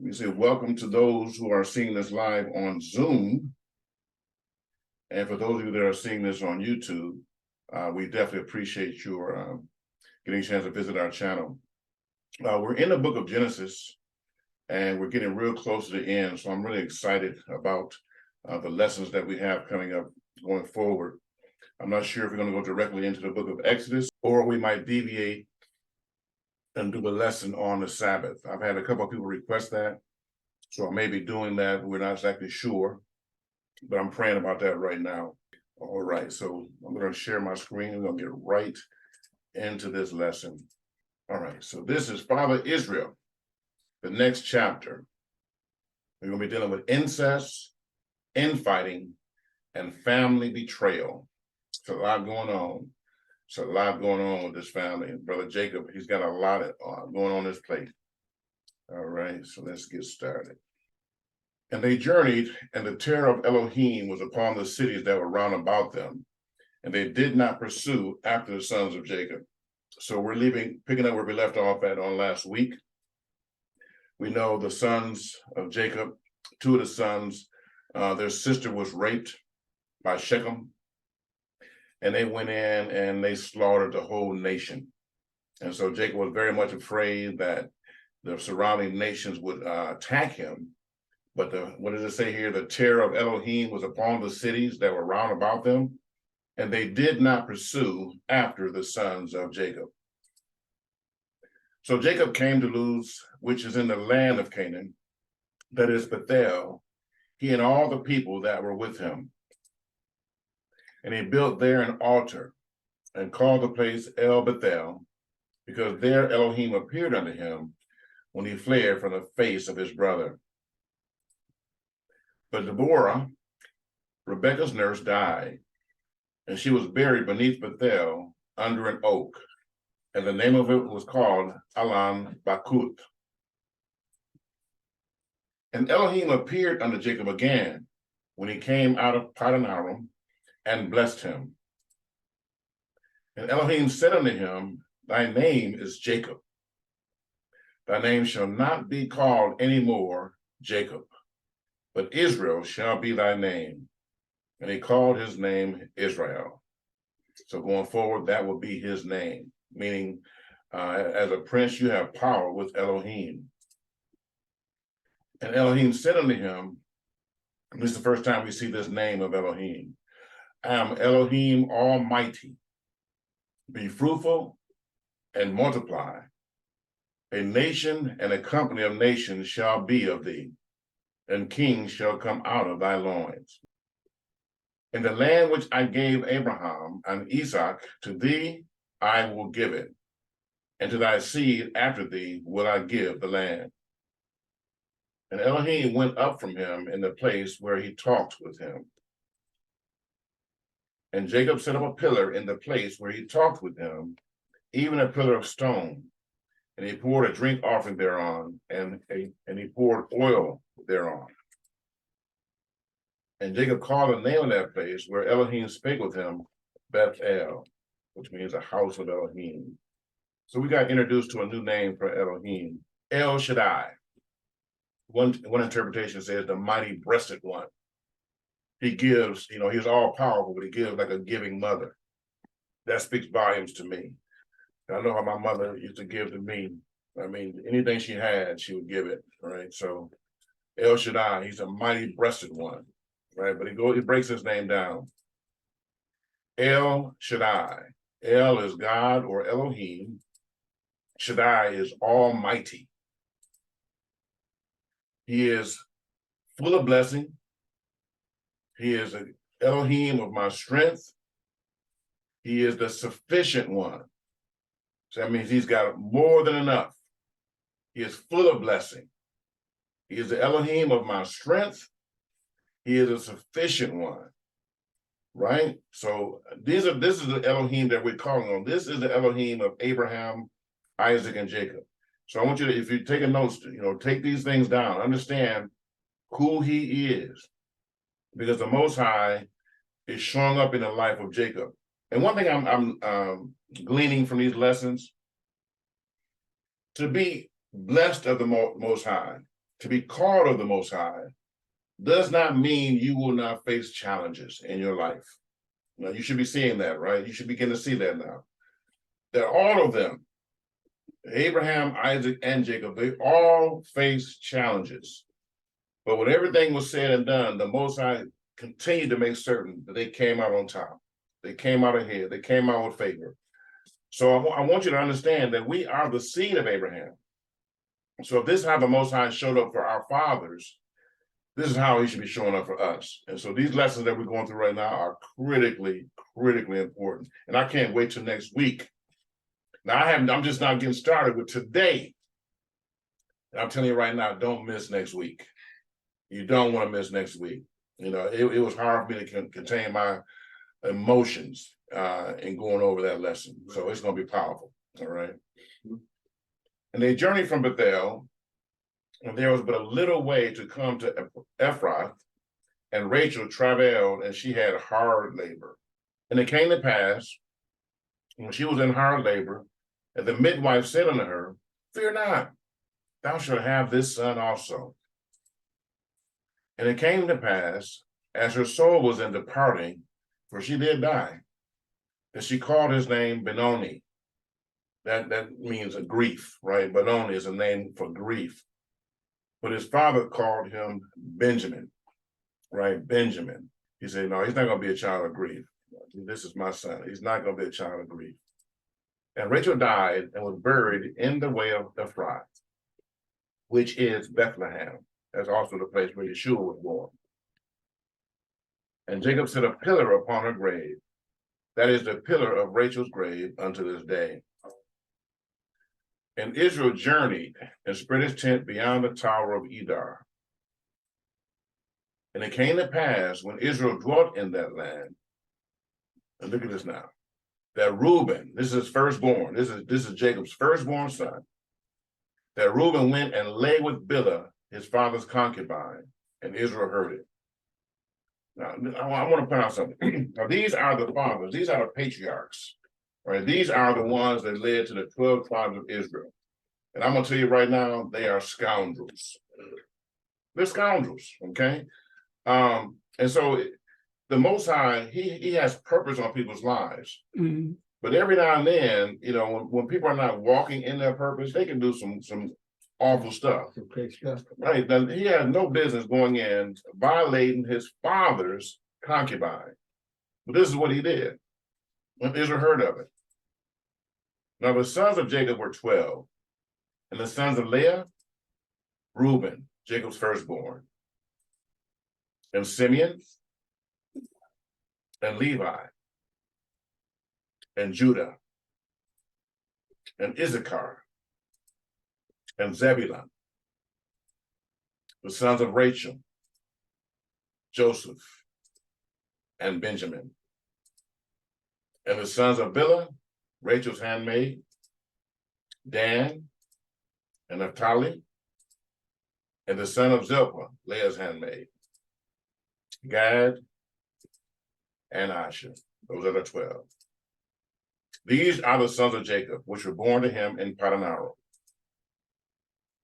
We say welcome to those who are seeing this live on Zoom. And for those of you that are seeing this on YouTube, we definitely appreciate your getting a chance to visit our channel. We're in the book of Genesis, and we're getting real close to the end. So I'm really excited about the lessons that we have coming up going forward. I'm not sure if we're going to go directly into the book of Exodus, or we might deviate and do a lesson on the Sabbath. I've had a couple of people request that, so I may be doing that. We're not exactly sure, but I'm praying about that right now. All right, so I'm going to share my screen. We're going to get right into this lesson. All right, so this is Father Israel, the next chapter. We're going to be dealing with incest, infighting, and family betrayal. It's a lot going on. It's a lot going on with this family. And Brother Jacob, he's got a lot going on his plate. All right, so let's get started. And they journeyed, and the terror of Elohim was upon the cities that were round about them. And they did not pursue after the sons of Jacob. So we're picking up where we left off at on last week. We know the sons of Jacob, two of the sons, their sister was raped by Shechem. And they went in and they slaughtered the whole nation. And so Jacob was very much afraid that the surrounding nations would attack him. But what does it say here? The terror of Elohim was upon the cities that were round about them, and they did not pursue after the sons of Jacob. So Jacob came to Luz, which is in the land of Canaan, that is Bethel, he and all the people that were with him. And he built there an altar and called the place El Bethel, because there Elohim appeared unto him when he fled from the face of his brother. But Deborah, Rebekah's nurse, died, and she was buried beneath Bethel under an oak, and the name of it was called Alan Bakut. And Elohim appeared unto Jacob again when he came out of Paddan Aram, and blessed him. And Elohim said unto him, Thy name is Jacob. Thy name shall not be called any more Jacob, but Israel shall be thy name. And he called his name Israel. So going forward, that will be his name, meaning as a prince, you have power with Elohim. And Elohim said unto him, and this is the first time we see this name of Elohim, I am Elohim Almighty. Be fruitful and multiply. A nation and a company of nations shall be of thee, and kings shall come out of thy loins. In the land which I gave Abraham and Isaac, to thee I will give it, and to thy seed after thee will I give the land. And Elohim went up from him in the place where he talked with him. And Jacob set up a pillar in the place where he talked with him, even a pillar of stone. And he poured a drink offering thereon, and he poured oil thereon. And Jacob called the name of that place where Elohim spake with him, Bethel, which means a house of Elohim. So we got introduced to a new name for Elohim, El Shaddai. One interpretation says the mighty breasted one. He gives, he's all powerful, but he gives like a giving mother. That speaks volumes to me. I know how my mother used to give to me. I mean, anything she had, she would give it, right? So El Shaddai, he's a mighty breasted one, right? But he breaks his name down. El Shaddai. El is God or Elohim. Shaddai is almighty. He is full of blessing. He is an Elohim of my strength. He is the sufficient one. So that means he's got more than enough. He is full of blessing. He is the Elohim of my strength. He is a sufficient one, right? So this is the Elohim that we're calling on. This is the Elohim of Abraham, Isaac, and Jacob. So I want you to, if you take a note, take these things down, understand who he is, because the Most High is showing up in the life of Jacob. And one thing I'm gleaning from these lessons, to be blessed of the Most High, to be called of the Most High does not mean you will not face challenges in your life. Now, you should be seeing that, right? You should begin to see that now. That all of them, Abraham, Isaac, and Jacob, they all faced challenges. But when everything was said and done, the Most High continued to make certain that they came out on top. They came out ahead. They came out with favor. So I want you to understand that we are the seed of Abraham. So if this is how the Most High showed up for our fathers, this is how he should be showing up for us. And so these lessons that we're going through right now are critically important. And I can't wait till next week. Now I'm just not getting started with today. I'm telling you right now, don't miss next week. You don't want to miss next week. You know, it was hard for me to contain my emotions in going over that lesson. So it's going to be powerful. All right. And they journeyed from Bethel, and there was but a little way to come to Ephrath, and Rachel travailed, and she had hard labor. And it came to pass, when she was in hard labor, and the midwife said unto her, Fear not, thou shalt have this son also. And it came to pass, as her soul was in departing, for she did die, that she called his name Benoni. That means a grief, right? Benoni is a name for grief. But his father called him Benjamin, right? Benjamin. He said, no, he's not going to be a child of grief. This is my son. He's not going to be a child of grief. And Rachel died and was buried in the way of Ephrath, which is Bethlehem. That's also the place where Yeshua was born. And Jacob set a pillar upon her grave. That is the pillar of Rachel's grave unto this day. And Israel journeyed and spread his tent beyond the tower of Edar. And it came to pass when Israel dwelt in that land, and look at this now, that Reuben, this is his firstborn, this is Jacob's firstborn son, that Reuben went and lay with Bilhah, his father's concubine, and Israel heard it. Now, I want to point out something. Now, these are the fathers, these are the patriarchs, right? These are the ones that led to the 12 tribes of Israel. And I'm going to tell you right now, they are scoundrels. They're scoundrels, okay? And so the Most High, he has purpose on people's lives. Mm-hmm. But every now and then, you know, when people are not walking in their purpose, they can do some awful stuff. Right? Now, he has no business going in, violating his father's concubine. But this is what he did. When Israel heard of it. Now the sons of Jacob were 12. And the sons of Leah, Reuben, Jacob's firstborn. And Simeon, and Levi, and Judah, and Issachar, and Zebulun. The sons of Rachel, Joseph, and Benjamin. And the sons of Bilhah, Rachel's handmaid, Dan, and Naphtali, and the son of Zilpah, Leah's handmaid, Gad, and Asher. Those are the 12. These are the sons of Jacob, which were born to him in Padanaram.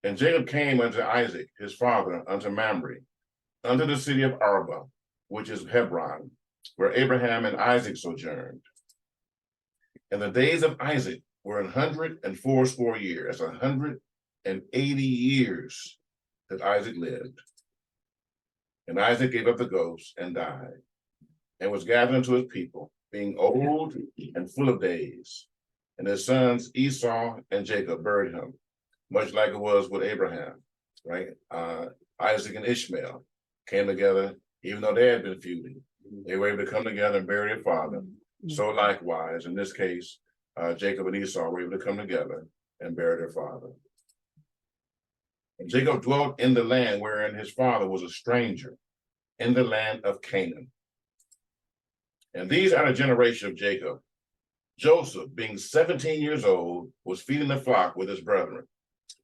And Jacob came unto Isaac, his father, unto Mamre, unto the city of Arba, which is Hebron, where Abraham and Isaac sojourned. And the days of Isaac were 180 years. That's 180 years that Isaac lived. And Isaac gave up the ghost and died, and was gathered unto his people, being old and full of days. And his sons Esau and Jacob buried him, much like it was with Abraham, right? Isaac and Ishmael came together, even though they had been feuding. They were able to come together and bury their father. So likewise, in this case, Jacob and Esau were able to come together and bury their father. And Jacob dwelt in the land wherein his father was a stranger, in the land of Canaan. And these are the generation of Jacob. Joseph, being 17 years old, was feeding the flock with his brethren.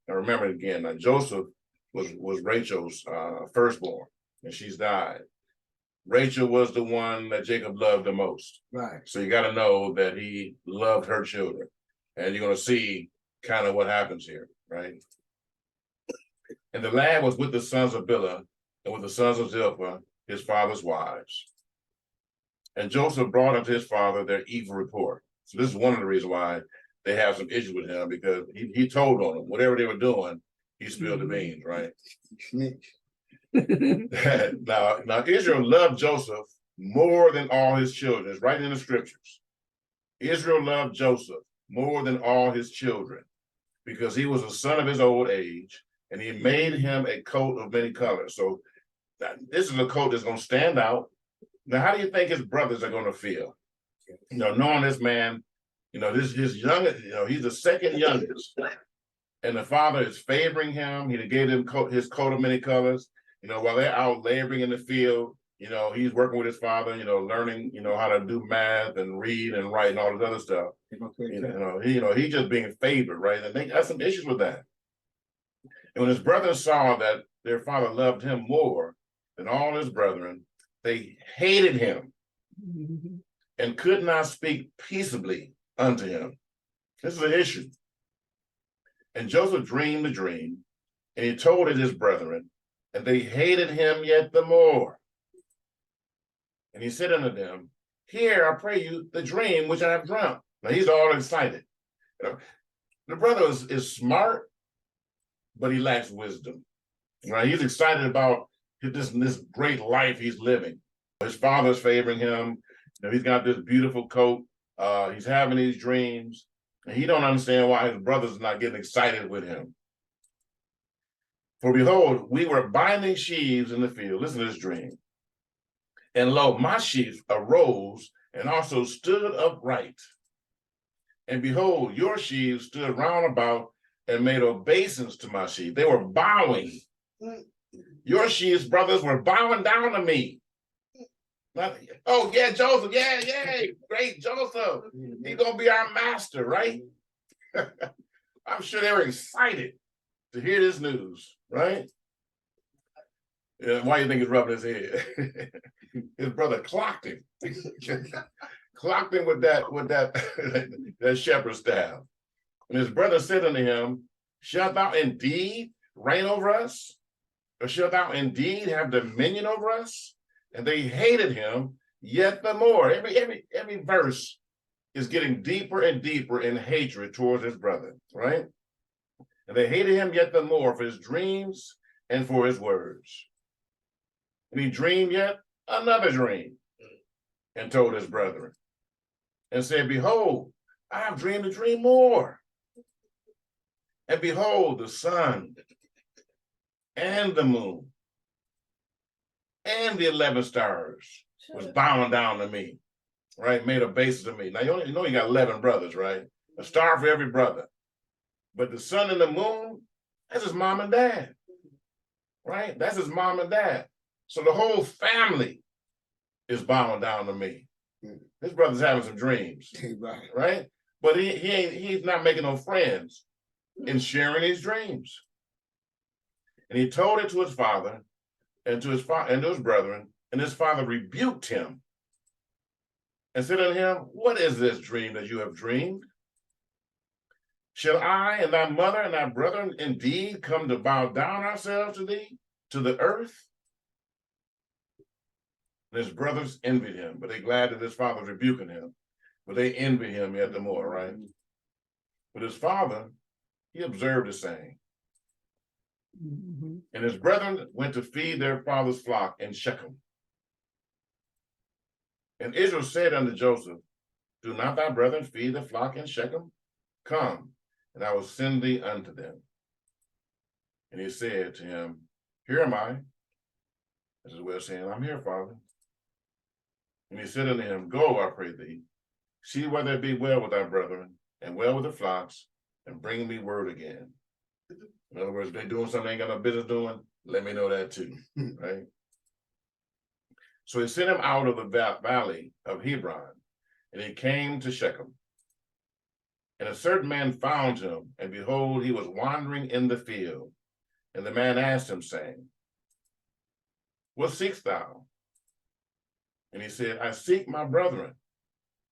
Now remember again, Joseph was Rachel's firstborn, and she's died. Rachel was the one that Jacob loved the most. Right. So you got to know that he loved her children. And you're going to see kind of what happens here, right? And the lad was with the sons of Bilhah and with the sons of Zilpah, his father's wives. And Joseph brought unto his father their evil report. So this is one of the reasons why they have some issues with him, because he told on them. Whatever they were doing, he spilled the beans, right? now Israel loved Joseph more than all his children. It's right in the scriptures. Israel loved Joseph more than all his children, because he was a son of his old age, and he made him a coat of many colors. So this is a coat that's going to stand out. Now, how do you think his brothers are going to feel? Knowing this man, his youngest, he's the second youngest, and the father is favoring him. He gave him his coat of many colors. While they're out laboring in the field, he's working with his father, learning, how to do math and read and write and all this other stuff. He's just being favored, right? And they got some issues with that. And when his brothers saw that their father loved him more than all his brethren, they hated him and could not speak peaceably unto him. This is an issue. And Joseph dreamed the dream, and he told it his brethren, and they hated him yet the more. And he said unto them, "Hear, I pray you, the dream which I have dreamt." Now he's all excited. The brother is smart, but he lacks wisdom. Right? He's excited about this great life he's living. His father's favoring him. He's got this beautiful coat. He's having these dreams, and he don't understand why his brothers are not getting excited with him. For behold, we were binding sheaves in the field. Listen to this dream. And lo, my sheaves arose and also stood upright. And behold, your sheaves stood round about and made obeisance to my sheaves. They were bowing. Your sheaves, brothers, were bowing down to me. Oh, yeah, Joseph. Yeah. Great Joseph. He's going to be our master, right? I'm sure they were excited to hear this news, right? Why do you think he's rubbing his head? His brother clocked him. Clocked him with that shepherd's staff. And his brother said unto him, "Shalt thou indeed reign over us? Or shalt thou indeed have dominion over us?" And they hated him yet the more. Every verse is getting deeper and deeper in hatred towards his brother, right? And they hated him yet the more for his dreams and for his words. And he dreamed yet another dream and told his brethren and said, "Behold, I have dreamed a dream more. And behold, the sun and the moon and the 11 stars was bowing down to me," right? Made a basis of me. Now, you know you got 11 brothers, right? A star for every brother. But the sun and the moon, that's his mom and dad, right? That's his mom and dad. So the whole family is bowing down to me. His brother's having some dreams, right? But he's not making no friends in sharing his dreams. And he told it to his father and to his brethren, and his father rebuked him and said unto him, "What is this dream that you have dreamed? Shall I and thy mother and thy brethren indeed come to bow down ourselves to thee, to the earth?" And his brothers envied him, but they glad that his father was rebuking him, but they envied him yet the more, right? But his father, he observed the same. And his brethren went to feed their father's flock in Shechem. And Israel said unto Joseph, "Do not thy brethren feed the flock in Shechem? Come, and I will send thee unto them." And he said to him, "Here am I." This is a way of saying, "I'm here, Father." And he said unto him, "Go, I pray thee, see whether it be well with thy brethren, and well with the flocks, and bring me word again." In other words, if they're doing something they ain't got no business doing, let me know that too, right? So he sent him out of the valley of Hebron, and he came to Shechem. And a certain man found him, and behold, he was wandering in the field. And the man asked him, saying, "What seekst thou?" And he said, "I seek my brethren.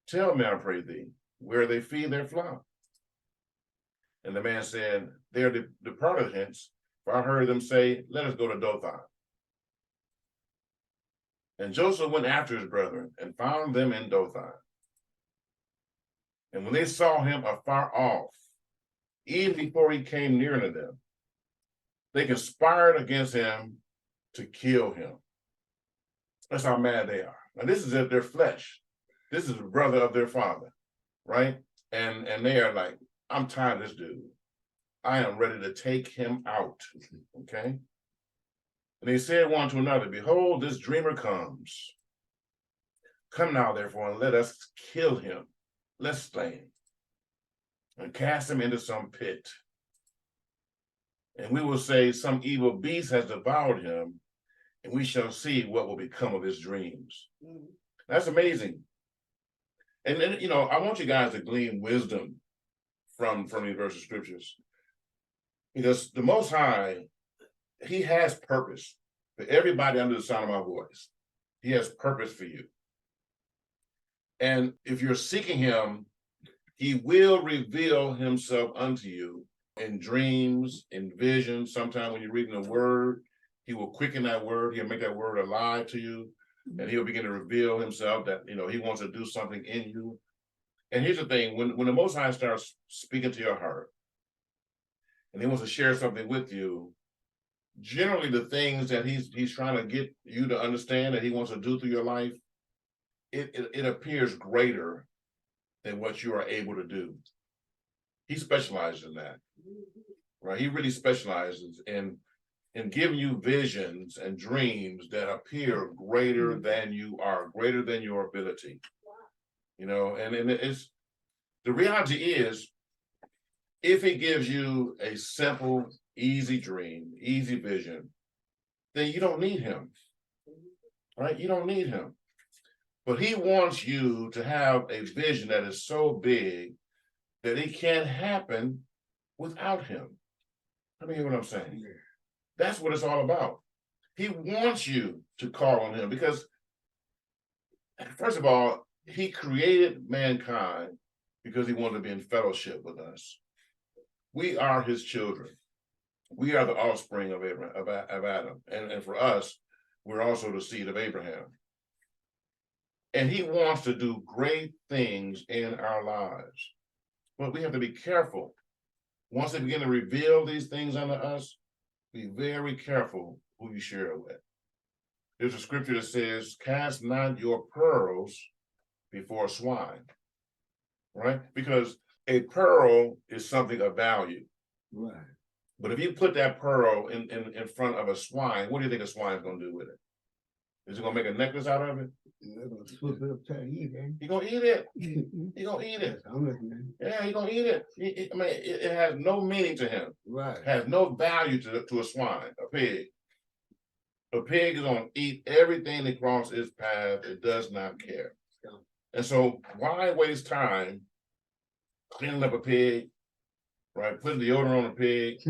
Tell me, I pray thee, where they feed their flock." And the man said, "They are departed hence For I heard them say, let us go to Dothan. And Joseph went after his brethren and found them in Dothan. And when they saw him afar off, even before he came near to them, they conspired against him to kill him. That's how mad they are. Now, this is their flesh. This is the brother of their father, right? And they are like, I'm tired of this dude. I am ready to take him out, okay? And they said one to another, behold, this dreamer comes. Come now, therefore, and let us kill him. Let's slay him and cast him into some pit. And we will say some evil beast has devoured him, and we shall see what will become of his dreams. That's amazing. And then, I want you guys to glean wisdom from these verses of scriptures. Because the Most High, he has purpose for everybody under the sound of my voice. He has purpose for you. And if you're seeking him, he will reveal himself unto you in dreams, in visions. Sometimes when you're reading the word, he will quicken that word. He'll make that word alive to you. And he'll begin to reveal himself that, he wants to do something in you. And here's the thing, when the Most High starts speaking to your heart, and he wants to share something with you, generally the things that he's trying to get you to understand that he wants to do through your life, it appears greater than what you are able to do. He specializes in that, right? He really specializes in giving you visions and dreams that appear greater than you are, greater than your ability. And it's, the reality is, if he gives you a simple, easy dream, easy vision, then you don't need him, right? You don't need him. But he wants you to have a vision that is so big that it can't happen without him. Let me hear what I'm saying. That's what it's all about. He wants you to call on him because, first of all, he created mankind because he wanted to be in fellowship with us. We are his children. We are the offspring of Adam. And for us, we're also the seed of Abraham. And he wants to do great things in our lives. But we have to be careful. Once they begin to reveal these things unto us, be very careful who you share it with. There's a scripture that says, cast not your pearls before swine, right? Because a pearl is something of value. Right. But if you put that pearl in front of a swine, what do you think a swine is going to do with it? Is it going to make a necklace out of it? You're going to eat it. You're going to eat it. You're going to eat it. Yeah, you're going to eat it. It has no meaning to him. Right. It has no value to a swine, a pig. A pig is going to eat everything that crosses its path. It does not care. And so why waste time cleaning up a pig, right? Putting deodorant on a pig,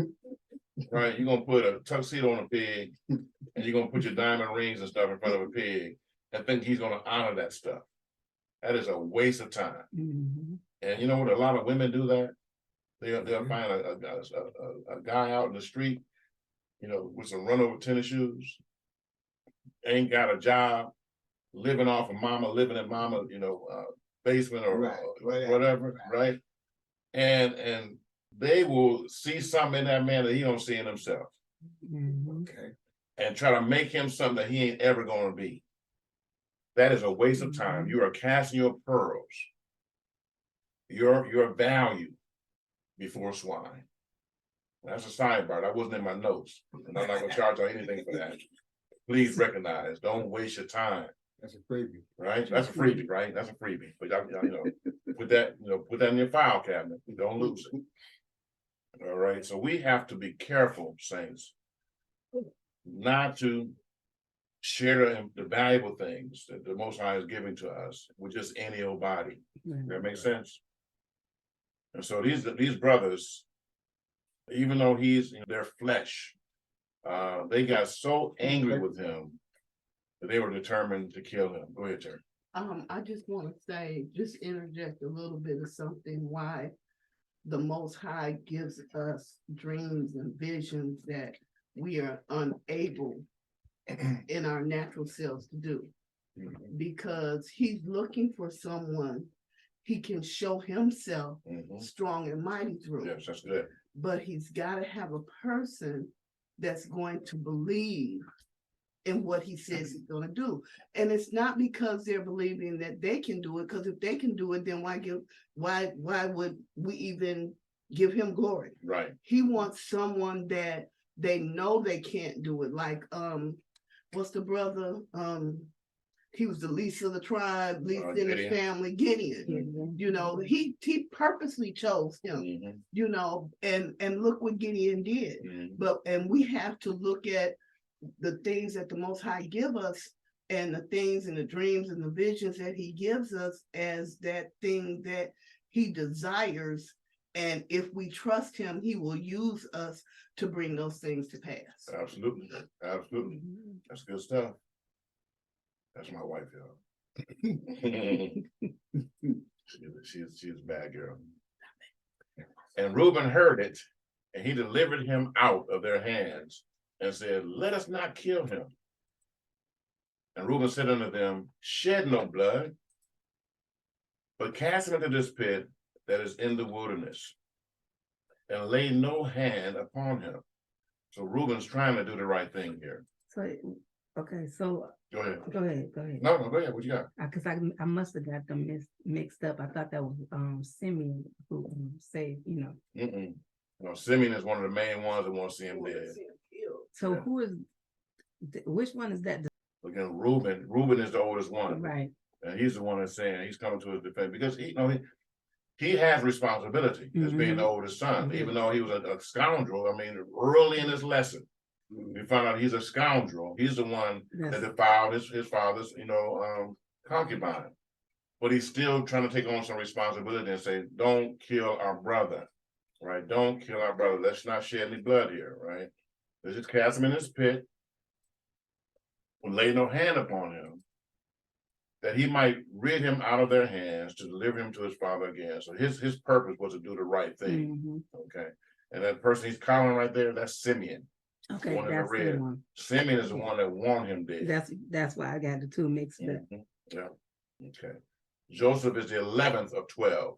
right? You're going to put a tuxedo on a pig, and you're going to put your diamond rings and stuff in front of a pig and think he's going to honor that stuff. That is a waste of time. Mm-hmm. And you know what? A lot of women do that. They'll find a guy out in the street, with some run over tennis shoes, ain't got a job, living off of mama, living in mama, basement or whatever, right? And they will see something in that man that he don't see in himself. Mm-hmm. Okay. And try to make him something that he ain't ever going to be. That is a waste of time. You are casting your pearls, your value before swine. That's a sidebar. That wasn't in my notes. And I'm not going to charge you anything for that. Please recognize, don't waste your time. That's a freebie. Right? That's a freebie, right? That's a freebie. But put that in your file cabinet. Don't lose it. All right. So we have to be careful, saints, not to share the valuable things that the Most High is giving to us with just any old body. That makes sense? And so these brothers, even though he's their flesh, they got so angry with him that they were determined to kill him. Go ahead, Terry. I just want to say, just interject a little bit of something why the Most High gives us dreams and visions that we are unable in our natural selves to do, because he's looking for someone he can show himself strong and mighty through. Yes, that's good. But he's got to have a person that's going to believe in what he says he's going to do. And it's not because they're believing that they can do it, because if they can do it, then why would we even give him glory? Right. He wants someone that they know they can't do it. Like, what's the brother? He was the least of the tribe, least in his Gideon. family, Gideon. You know, he purposely chose him, you know, and look what Gideon did. And we have to look at the things that the Most High give us, and the things and the dreams and the visions that he gives us as that thing that he desires. And if we trust him, he will use us to bring those things to pass. Absolutely. Absolutely. That's good stuff. That's my wife, y'all. She's a bad girl. And Reuben heard it, and he delivered him out of their hands and said, let us not kill him. And Reuben said unto them, shed no blood, but cast him into this pit that is in the wilderness, and lay no hand upon him. So Reuben's trying to do the right thing here. So, okay, so. Go ahead. Go ahead. No, go ahead. What you got? Because I must have got them mixed up. I thought that was Simeon who said, you know. No, Simeon is one of the main ones that want to see him dead. So who is, which one is that? Again, Reuben is the oldest one. Right. And he's the one that's saying he's coming to his defense because he has responsibility as being the oldest son, even though he was a scoundrel. I mean, early in his lesson, we found out he's a scoundrel. He's the one that defiled his father's, concubine. But he's still trying to take on some responsibility and say, don't kill our brother, right? Don't kill our brother. Let's not shed any blood here, right? Let's just cast him in this pit, lay no hand upon him, that he might rid him out of their hands to deliver him to his father again. So his purpose was to do the right thing. Okay. And that person he's calling right there, that's Simeon. Okay, that's the one. Simeon is the one that want him dead. That's why I got the two mixed up. Yeah. Okay. Joseph is the 11th of 12.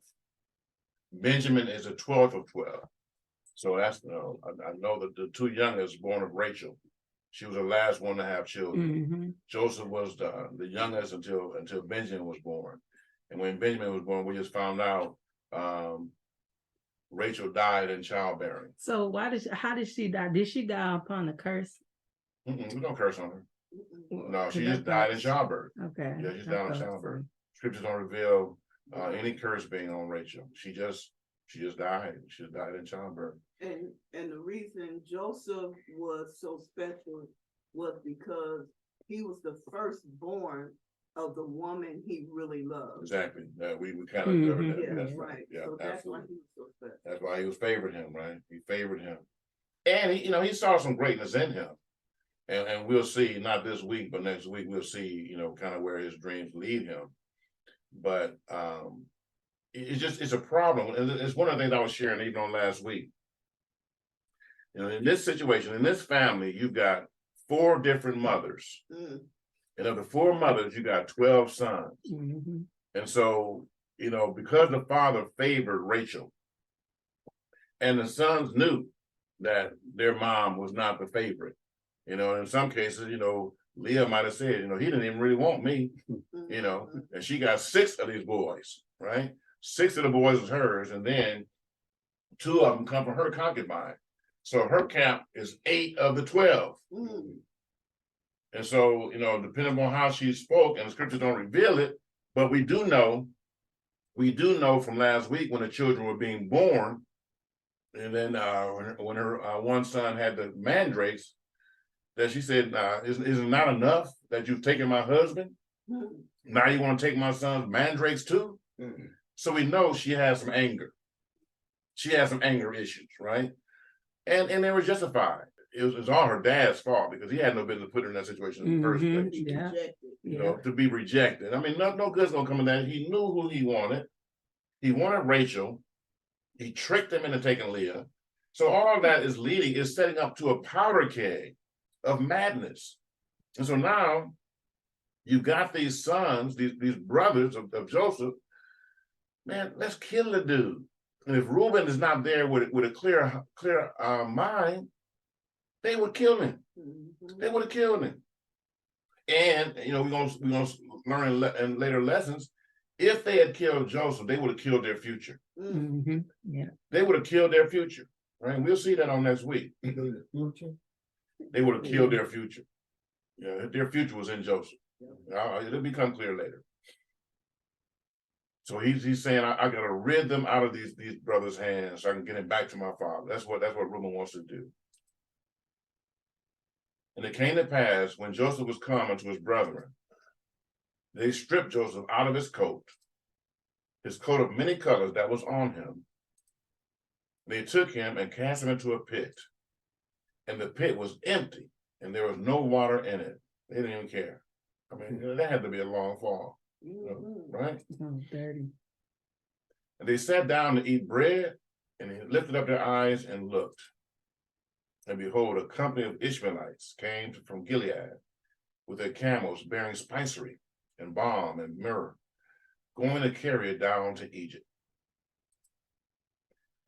Benjamin is the 12th of 12. So that's I know that the two youngest born of Rachel. She was the last one to have children. Joseph was the youngest until Benjamin was born. And when Benjamin was born, we just found out Rachel died in childbearing. So how did she die? Did she die upon a curse? We don't curse on her. No, she just died in childbirth. Okay. Yeah, she's died in childbirth. Scriptures don't reveal any curse being on Rachel. She just died. She just died in childbirth. And the reason Joseph was so special was because he was the firstborn of the woman he really loved. Exactly. We kind of covered that. Yeah, That's right. Yeah, so that's absolutely. why he was so special. That's why he was favored him, right? He favored him. And he saw some greatness in him. And we'll see, not this week, but next week we'll see, kind of where his dreams lead him. But it's a problem. And it's one of the things I was sharing even on last week. In this situation, in this family, you've got 4 different mothers. And of the 4 mothers, you got 12 sons. And so, because the father favored Rachel, and the sons knew that their mom was not the favorite. In some cases, Leah might have said, he didn't even really want me, and she got 6 of these boys, right? 6 of the boys was hers, and then 2 of them come from her concubine. So her count is 8 of the 12. And so, depending on how she spoke, and the scriptures don't reveal it, but we do know from last week when the children were being born, and then when her one son had the mandrakes, that she said, is it not enough that you've taken my husband? Now you want to take my son's mandrakes too? So we know she has some anger. She has some anger issues, right? And they were justified. It was all her dad's fault because he had no business putting her in that situation in the first place. To be rejected. I mean, no good's gonna come in that. He knew who he wanted. He wanted Rachel. He tricked him into taking Leah. So all that is leading, is setting up to a powder keg of madness. And so now you've got these sons, these brothers of Joseph. Man, let's kill the dude. And if Reuben is not there with a clear mind, they would kill him. They would have killed him. And we're gonna learn in later lessons. If they had killed Joseph, they would have killed their future. Yeah. They would have killed their future. Right? And we'll see that on next week. They would have killed their future. Yeah, their future was in Joseph. It'll become clear later. So he's saying, I gotta rid them out of these brothers' hands so I can get him back to my father. That's what Reuben wants to do. And it came to pass when Joseph was come unto his brethren, they stripped Joseph out of his coat of many colors that was on him. They took him and cast him into a pit, and the pit was empty, and there was no water in it. They didn't even care. I mean, that had to be a long fall, right? Dirty. And they sat down to eat bread, and they lifted up their eyes and looked. And behold, a company of Ishmaelites came from Gilead with their camels bearing spicery and balm and myrrh, going to carry it down to Egypt.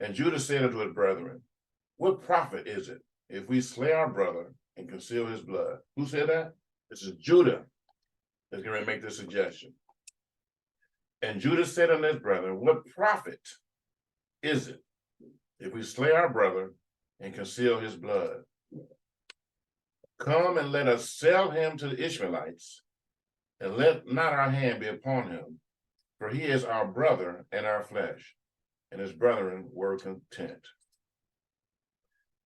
And Judah said unto his brethren, what profit is it if we slay our brother and conceal his blood? Who said that? This is Judah that's going to make this suggestion. And Judah said unto his brethren, what profit is it if we slay our brother and conceal his blood? Come and let us sell him to the Ishmaelites, and let not our hand be upon him, for he is our brother and our flesh. And his brethren were content.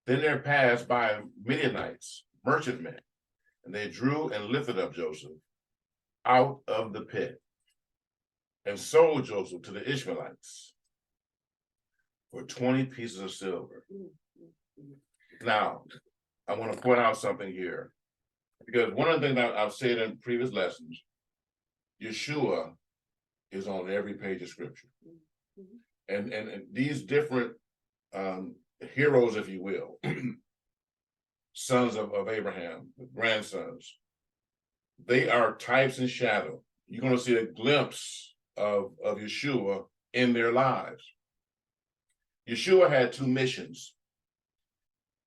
Then there passed by Midianites, merchantmen, and they drew and lifted up Joseph out of the pit, and sold Joseph to the Ishmaelites for 20 pieces of silver. Now, I want to point out something here, because one of the things that I've said in previous lessons, Yeshua is on every page of scripture. And these different heroes, if you will, sons of Abraham, grandsons, they are types and shadow. You're going to see a glimpse of Yeshua in their lives. Yeshua had two missions.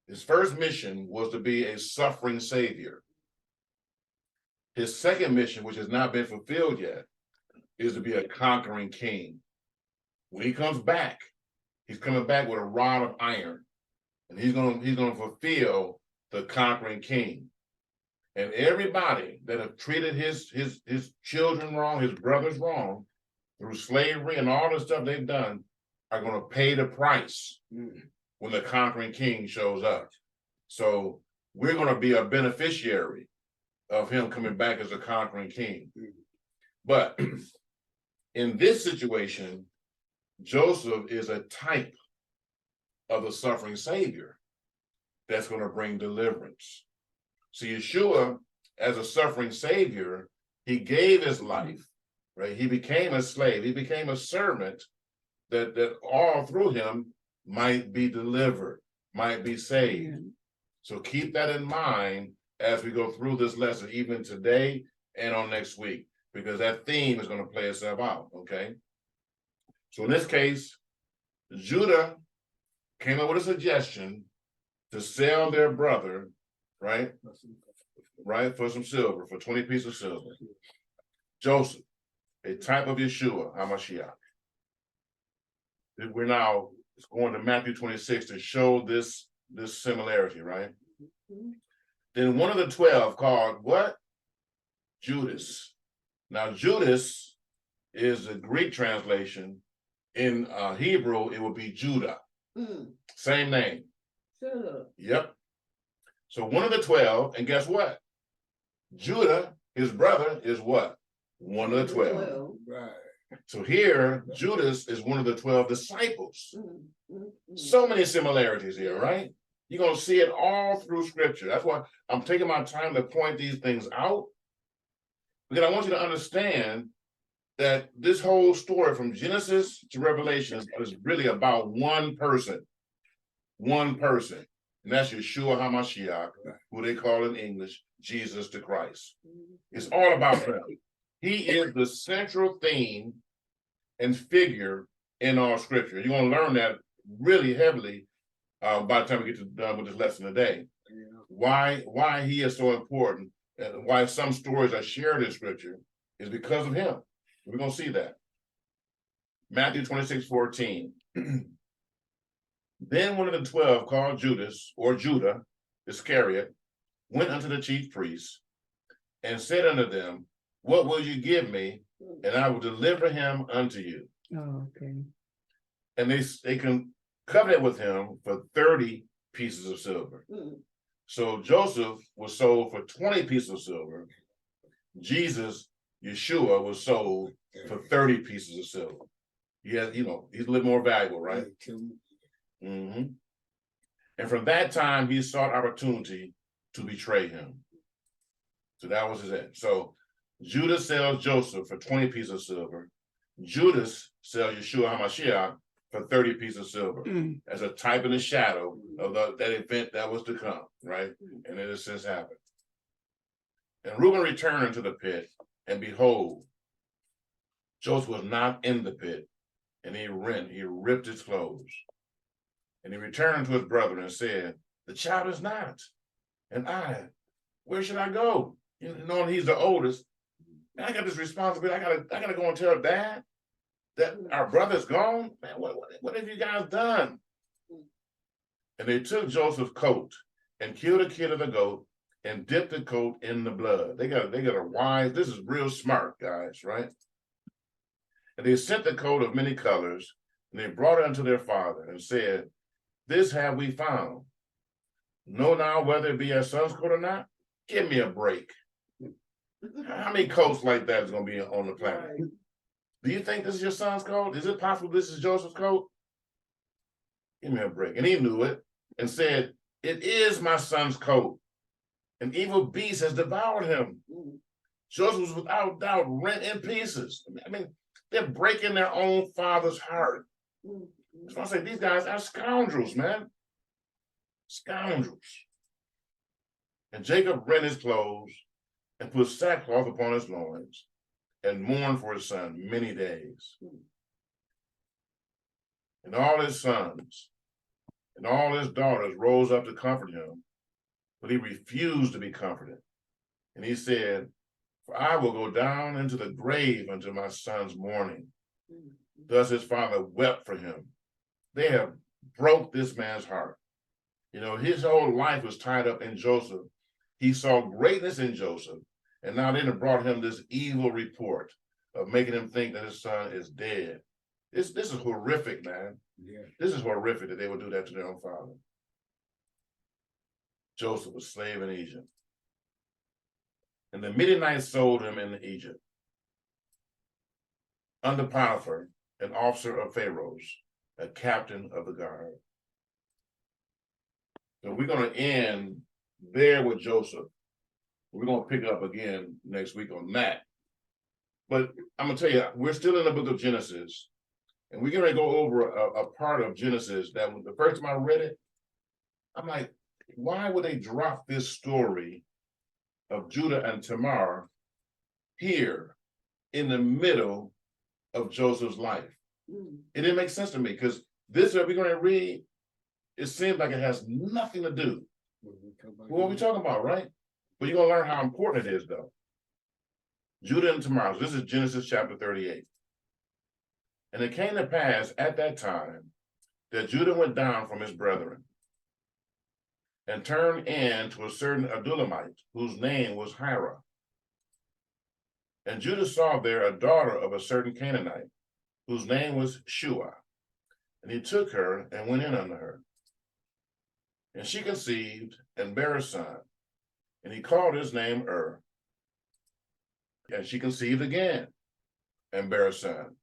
His first mission was to be a suffering savior. His second mission, which has not been fulfilled yet, is to be a conquering king. When he comes back, he's coming back with a rod of iron, and he's gonna fulfill the conquering king. And everybody that have treated his children wrong, his brothers wrong, through slavery and all the stuff they've done, are gonna pay the price when the conquering king shows up. So we're gonna be a beneficiary of him coming back as a conquering king. But in this situation, Joseph is a type of the suffering savior that's going to bring deliverance. So Yeshua, as a suffering savior, he gave his life, right? He became a slave. He became a servant that all through him might be delivered, might be saved. So keep that in mind as we go through this lesson, even today and on next week, because that theme is going to play itself out, okay? So in this case, Judah came up with a suggestion to sell their brother, right, for some silver, for 20 pieces of silver. Joseph, a type of Yeshua, HaMashiach. We're now going to Matthew 26 to show this similarity, right? Then one of the 12 called what? Judas. Now Judas is a Greek translation. In Hebrew, it would be Judah. Same name. Sure. Yep. So one of the 12, and guess what? Judah, his brother, is what? One of the 12. Right. So here, Judas is one of the 12 disciples. So many similarities here, right? You're going to see it all through scripture. That's why I'm taking my time to point these things out, because I want you to understand that this whole story from Genesis to Revelation is really about one person one person, and that's Yeshua HaMashiach, who they call in English, Jesus the Christ. It's all about him. He is the central theme and figure in all scripture. You're going to learn that really heavily by the time we get done with this lesson today. Why he is so important and why some stories are shared in scripture is because of him. We're going to see that. Matthew 26:14. Then one of the 12, called Judas, or Judah Iscariot, went unto the chief priests and said unto them, what will you give me, and I will deliver him unto you. Oh, okay. And they can covenant with him for 30 pieces of silver. So Joseph was sold for 20 pieces of silver. Jesus, Yeshua, was sold for 30 pieces of silver. Yeah, he's a little more valuable, right? Mm-hmm. And from that time, he sought opportunity to betray him. So that was his end. So Judas sells Joseph for 20 pieces of silver. Judas sells Yeshua HaMashiach for 30 pieces of silver as a type and a shadow of that event that was to come, right? And it has since happened. And Reuben returned into the pit, and behold, Joseph was not in the pit, and he ripped his clothes. And he returned to his brethren and said, the child is not. And where should I go? Knowing he's the oldest, and I got this responsibility. I gotta go and tell Dad that our brother's gone. Man, what have you guys done? And they took Joseph's coat and killed a kid of the goat and dipped the coat in the blood. They got a wise. This is real smart, guys, right? And they sent the coat of many colors, and they brought it unto their father and said, this have we found. Know now whether it be our son's coat or not? Give me a break. How many coats like that is going to be on the planet? Right. Do you think this is your son's coat? Is it possible this is Joseph's coat? Give me a break. And he knew it and said, it is my son's coat. An evil beast has devoured him. Joseph was without doubt rent in pieces. I mean, they're breaking their own father's heart. That's why I say these guys are scoundrels, man. Scoundrels. And Jacob rent his clothes and put sackcloth upon his loins and mourned for his son many days. And all his sons and all his daughters rose up to comfort him, but he refused to be comforted. And he said, for I will go down into the grave unto my son's mourning. Thus his father wept for him. They have broke this man's heart. His whole life was tied up in Joseph. He saw greatness in Joseph, and now they have brought him this evil report of making him think that his son is dead. This is horrific, man. Yeah. This is horrific that they would do that to their own father. Joseph was slave in Egypt. And the Midianites sold him into Egypt under Potiphar, an officer of Pharaoh's, a captain of the guard. So we're going to end there with Joseph. We're going to pick up again next week on that. But I'm going to tell you, we're still in the book of Genesis. And we're going to go over a part of Genesis that when the first time I read it, I'm like, why would they drop this story of Judah and Tamar here in the middle of Joseph's life? It didn't make sense to me because this that we're going to read, it seems like it has nothing to do with what we're talking about, right? But you're going to learn how important it is, though. Judah and Tamar. This is Genesis chapter 38. And it came to pass at that time that Judah went down from his brethren and turned in to a certain Adullamite whose name was Hira. And Judah saw there a daughter of a certain Canaanite whose name was Shua. And he took her and went in unto her. And she conceived and bare a son, and he called his name And she conceived again and bare a son,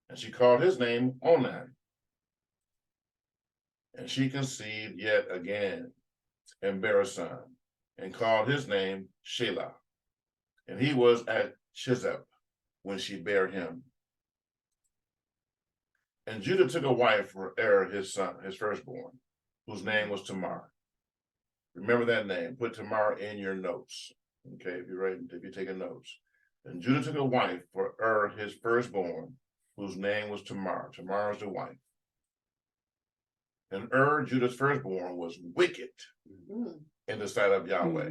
and she called his name Onan. And she conceived yet again and bare a son, and called his name Shelah. And he was at Shizep when she bare him. And Judah took a wife for his son, his firstborn, whose name was Tamar. Remember that name. Put Tamar in your notes. Okay, if you're taking notes. And Judah took a wife for his firstborn, whose name was Tamar. Tamar is the wife. And Judah's firstborn, was wicked in the sight of Yahweh.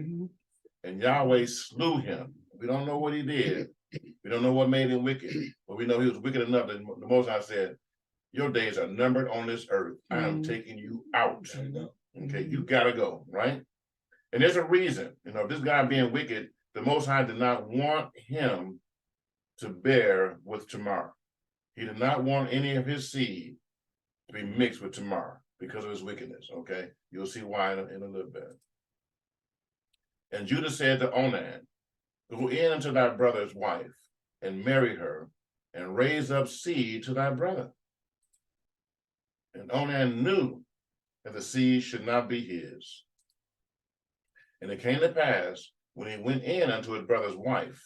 And Yahweh slew him. We don't know what he did. We don't know what made him wicked, but we know he was wicked enough that the Most High said, your days are numbered on this earth. I am taking you out. Okay, you gotta go, right? And there's a reason, this guy being wicked, the Most High did not want him to bear with Tamar. He did not want any of his seed to be mixed with Tamar because of his wickedness, okay? You'll see why in a little bit. And Judah said to Onan, go in unto thy brother's wife, and marry her, and raise up seed to thy brother. And Onan knew that the seed should not be his. And it came to pass, when he went in unto his brother's wife,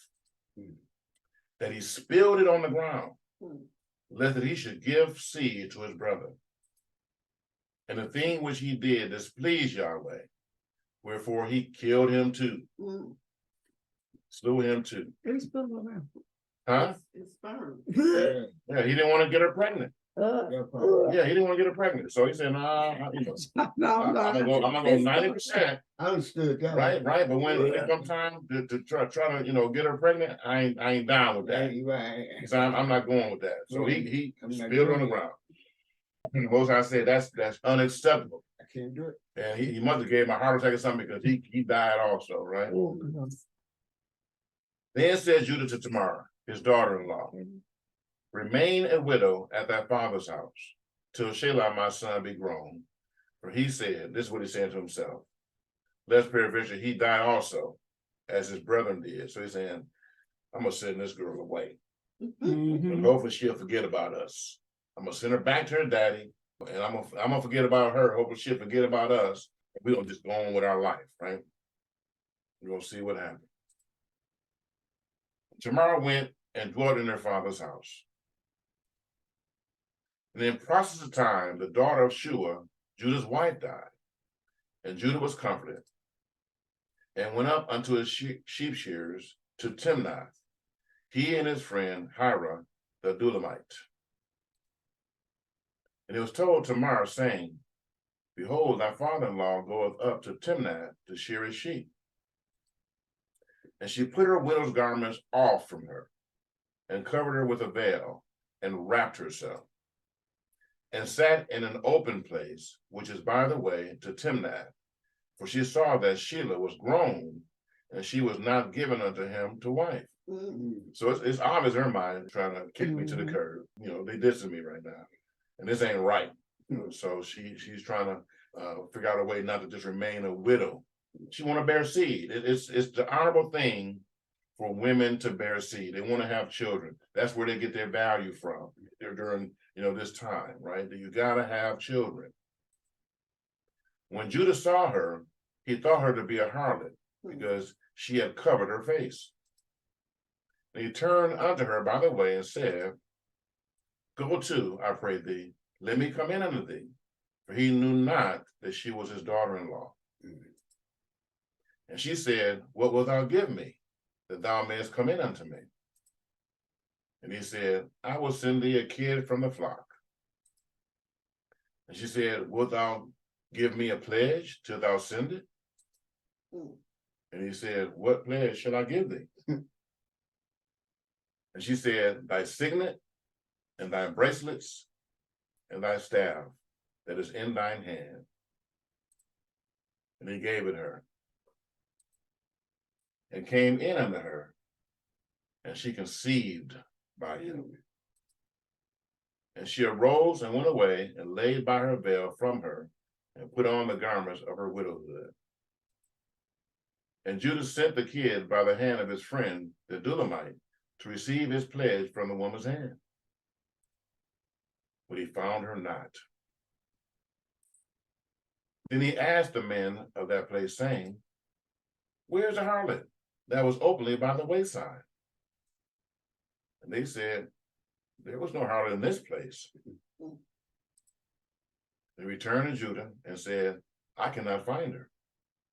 that he spilled it on the ground, lest that he should give seed to his brother. And the thing which he did displeased Yahweh, wherefore he killed him too. Slew him too. Huh? It's sperm. Yeah, he didn't want to get her pregnant. Yeah, he didn't want to get her pregnant. So he said, nah, I'm gonna go 90%. I understood that. Right. But when it comes time to try to, get her pregnant, I ain't down with that. Right. So I'm not going with that. So he spilled on the ground. And the Most High said that's unacceptable. I can't do it. And he must have gave him a heart attack or something because he died also, right? Then said Judah to Tamar, his daughter-in-law, remain a widow at thy father's house, till Shelah my son be grown. For he said, this is what he said to himself, lest peradventure he die also, as his brethren did. So he's saying, I'm gonna send this girl away. And hopefully she'll forget about us. I'm gonna send her back to her daddy, and I'm gonna forget about her. Hopefully she'll forget about us. We're gonna just go on with our life, right? We're gonna see what happens. Tamar went and dwelt in her father's house. And in process of time, the daughter of Shua, Judah's wife, died. And Judah was comforted, and went up unto his sheep shearers to Timnath, he and his friend Hira the Adullamite. And it was told Tamar, saying, behold, thy father-in-law goeth up to Timnath to shear his sheep. And she put her widow's garments off from her, and covered her with a veil, and wrapped herself, and sat in an open place, which is by the way to Timnath, for she saw that Shelah was grown, and she was not given unto him to wife. So it's obvious in her mind trying to kick me to the curb. They dissing me right now, and this ain't right. So she's trying to figure out a way not to just remain a widow. She want to bear seed. It's the honorable thing for women to bear seed. They want to have children. That's where they get their value from. They're during this time, right? You gotta have children. When Judah saw her, he thought her to be a harlot, because she had covered her face. And he turned unto her by the way and said, go to, I pray thee, let me come in unto thee. For he knew not that she was his daughter-in-law. And she said, what wilt thou give me, that thou mayest come in unto me? And he said, I will send thee a kid from the flock. And she said, wilt thou give me a pledge till thou send it? And he said, what pledge shall I give thee? And she said, thy signet, and thy bracelets, and thy staff that is in thine hand. And he gave it her, and came in unto her, and she conceived by him. And she arose and went away, and laid by her veil from her, and put on the garments of her widowhood. And Judah sent the kid by the hand of his friend, the Adullamite, to receive his pledge from the woman's hand. But he found her not. Then he asked the men of that place, saying, where's the harlot that was openly by the wayside? And they said, there was no harlot in this place. They returned to Judah and said, I cannot find her.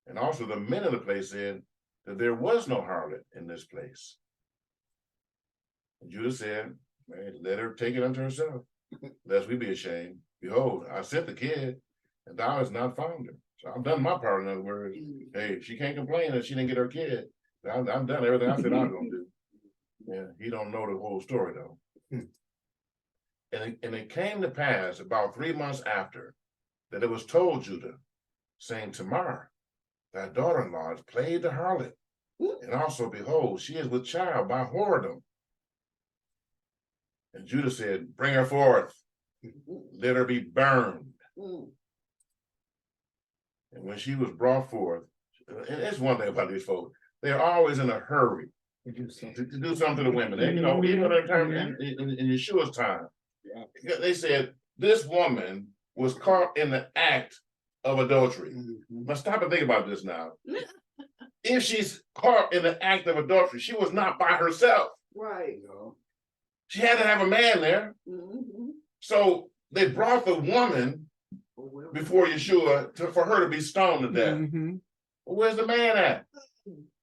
And also the men of the place said that there was no harlot in this place. And Judah said, man, let her take it unto herself, lest we be ashamed. Behold, I sent the kid, and thou hast not found her. So I've done my part, in other words. Hey, she can't complain that she didn't get her kid. I've done everything I said I was gonna do. Yeah, he don't know the whole story though. And it came to pass about 3 months after that it was told Judah, saying, Tamar, thy daughter-in-law has played the harlot, and also behold, she is with child by whoredom. And Judah said, bring her forth, let her be burned. And when she was brought forth, and it's one thing about these folks, they're always in a hurry to do something to women. They, you know, even in Yeshua's time, they said this woman was caught in the act of adultery. But stop and think about this now. If she's caught in the act of adultery, she was not by herself. Right. She had to have a man there. So they brought the woman before Yeshua for her to be stoned to death. Well, where's the man at?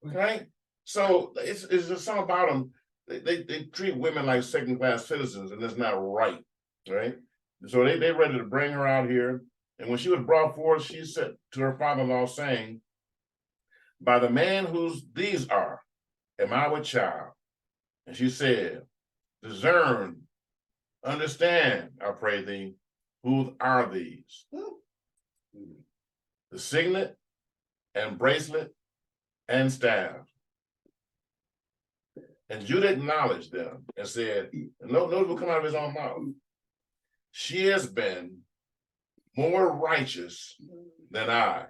Okay. So it's just something about them. They treat women like second-class citizens, and it's not right. Right. So they ready to bring her out here. And when she was brought forth, she said to her father-in-law, saying, by the man whose these are, am I with child? And she said, discern, understand, I pray thee, who are these? The signet and bracelet and staff. And Judah acknowledged them and said, and notice what come out of his own mouth. She has been more righteous than I,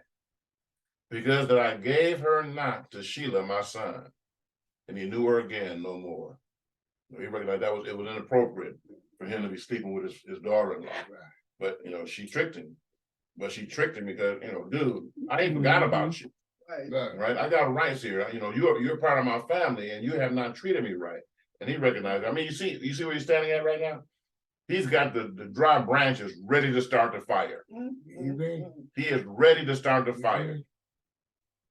because that I gave her not to Shelah, my son, and he knew her again no more. He recognized it was inappropriate for him to be sleeping with his daughter-in-law. But she tricked him. But she tricked him because, dude, I ain't forgot about you. Right. I got rights here. You're part of my family, and you have not treated me right. And he recognized it. I mean, you see where he's standing at right now? He's got the dry branches ready to start the fire. He is ready to start the fire.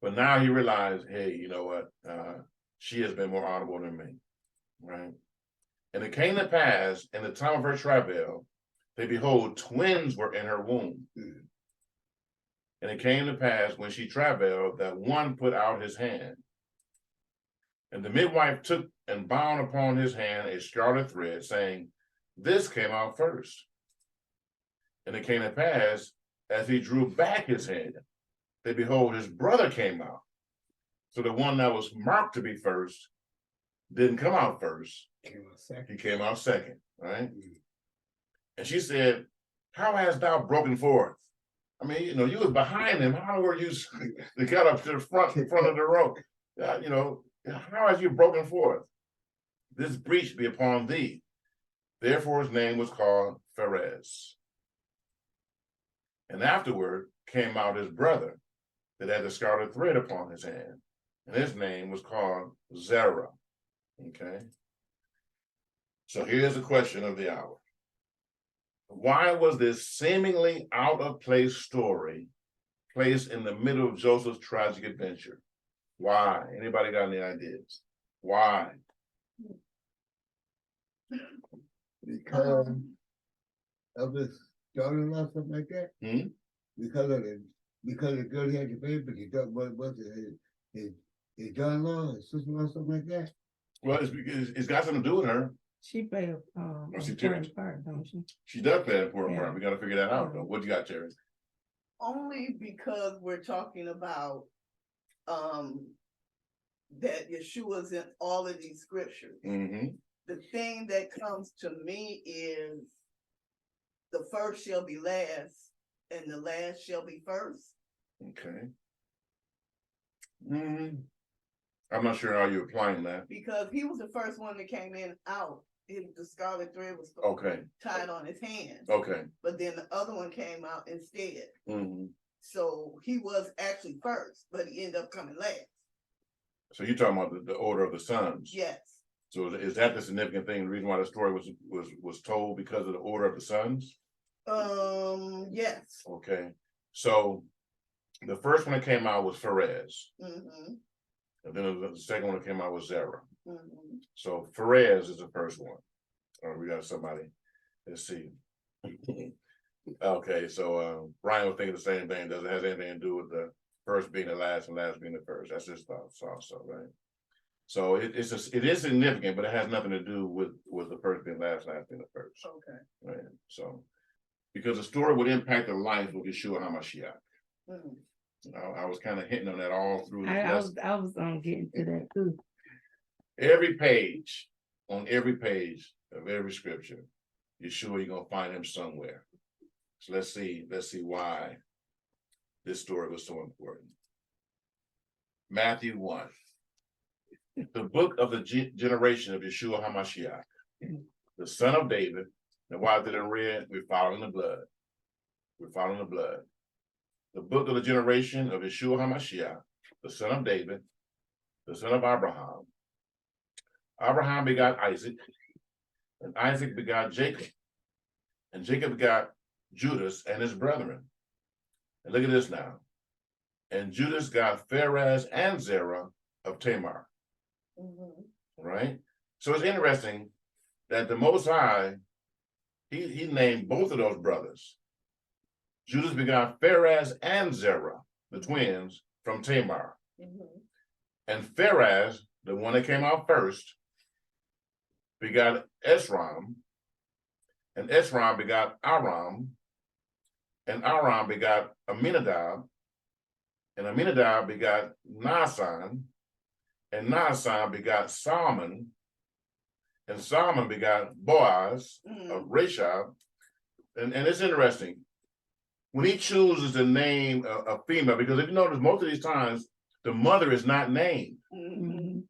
But now he realized, hey, you know what? She has been more honorable than me. Right. And it came to pass in the time of her travail, they behold, twins were in her womb. And it came to pass when she travailed that one put out his hand. And the midwife took and bound upon his hand a scarlet thread, saying, this came out first. And it came to pass, as he drew back his hand, that behold, his brother came out. So the one that was marked to be first didn't come out first. He came out second, right? And she said, how hast thou broken forth? I mean, you was behind him. How were you to get up to the front of the row? How has you broken forth? This breach be upon thee. Therefore his name was called Pharez. And afterward came out his brother that had the scarlet thread upon his hand. And his name was called Zerah. Okay. So here's the question of the hour. Why was this seemingly out of place story placed in the middle of Joseph's tragic adventure? Why? Anybody got any ideas? Why? Because of his daughter-in-law, something like that. Because the girl he had the baby, but he thought what was it? His daughter-in-law, his sister-in-law, something like that. Well, it's got something to do with her. She played important part, don't she? She does play an important part. We got to figure that out, though. What you got, Terry? Only because we're talking about that Yeshua's in all of these scriptures. The thing that comes to me is the first shall be last and the last shall be first. Okay. I'm not sure how you're applying that. Because he was the first one that came in out. The scarlet thread was tied on his hands. Okay. But then the other one came out instead. So he was actually first, but he ended up coming last. So you're talking about the order of the sons? Yes. So is that the significant thing? The reason why the story was told because of the order of the sons? Yes. Okay, so the first one that came out was Perez, Mhm, and then the second one that came out was Zara. mhm. So Perez is the first one. We got somebody, let's see. Okay, so Brian was thinking the same thing. Doesn't have anything to do with the first being the last and last being the first. That's his thoughts also, right? So it is significant, but it has nothing to do with the first being last being the first. Okay. Right. So because the story would impact the life of Yeshua HaMashiach. Mhm. I was kind of hitting on that all through this I lesson. was getting to that too. Every page, on every page of every scripture, Yeshua, you're gonna find him somewhere. So let's see why this story was so important. Matthew 1. The book of the generation of Yeshua HaMashiach, the son of David. And why did it read? We're following the blood. We're following the blood. The book of the generation of Yeshua HaMashiach, the son of David, the son of Abraham. Abraham begot Isaac, and Isaac begot Jacob, and Jacob begot Judas and his brethren. And look at this now. And Judas got Pharez and Zerah of Tamar. Mhm. Right? So it's interesting that the Most High, he named both of those brothers. Judas begot Pharez and Zerah, the twins from Tamar. Mhm. And Pharez, the one that came out first, begot Esrom, and Esrom begot Aram, and Aram begot Aminadab, and Aminadab begot Naasson, and Naasson begot Salmon, and Salmon begot Boaz of Mhm. Rashab. And it's interesting. When he chooses to name a female, because if you notice, most of these times, the mother is not named. Mhm.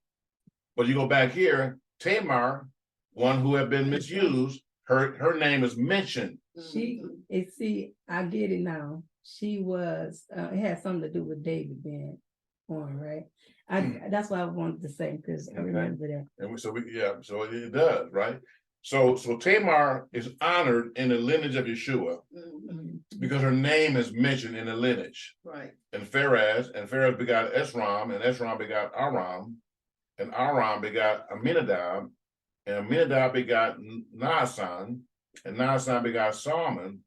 But you go back here, Tamar, one who had been misused, her name is mentioned. She, see, I get it now. She was, it had something to do with David being born, right? That's what I wanted to say, because I Okay. remember that. And so it does, right? So Tamar is honored in the lineage of Yeshua Mhm. because her name is mentioned in the lineage. Right. And Pharez begot Esrom, and Esrom begot Aram, and Aram begot Aminadab, and Aminadab begot Naasson, and Naasson begot Salmon,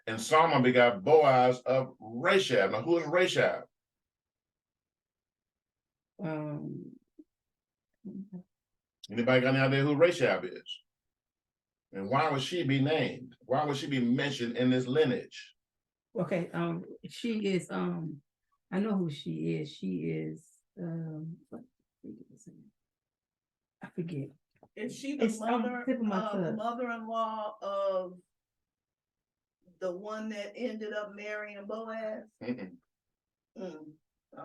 and Salmon begot Boaz of Rashab. Now, who is Rashab? Anybody got any idea who Rashab is? And why would she be named? Why would she be mentioned in this lineage? Okay, she is, I know who she is. She is, I forget. Is she the It's on the tip of my tongue. mother-in-law of the one that ended up marrying Boaz? Mm-mm. I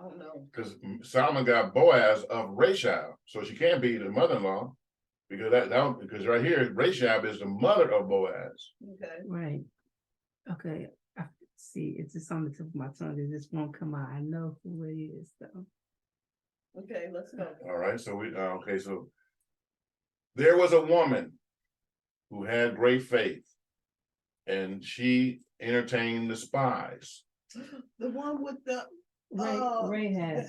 don't know. Because Solomon got Boaz of Rashab, so she can't be the mother-in-law because because right here Rashab is the mother of Boaz. Okay. Right. Okay. I see. It's just on the tip of my tongue. It just won't come out. I know who it is, though. Okay, let's go. All right, so so there was a woman who had great faith, and she entertained the spies. The one with the Rahab.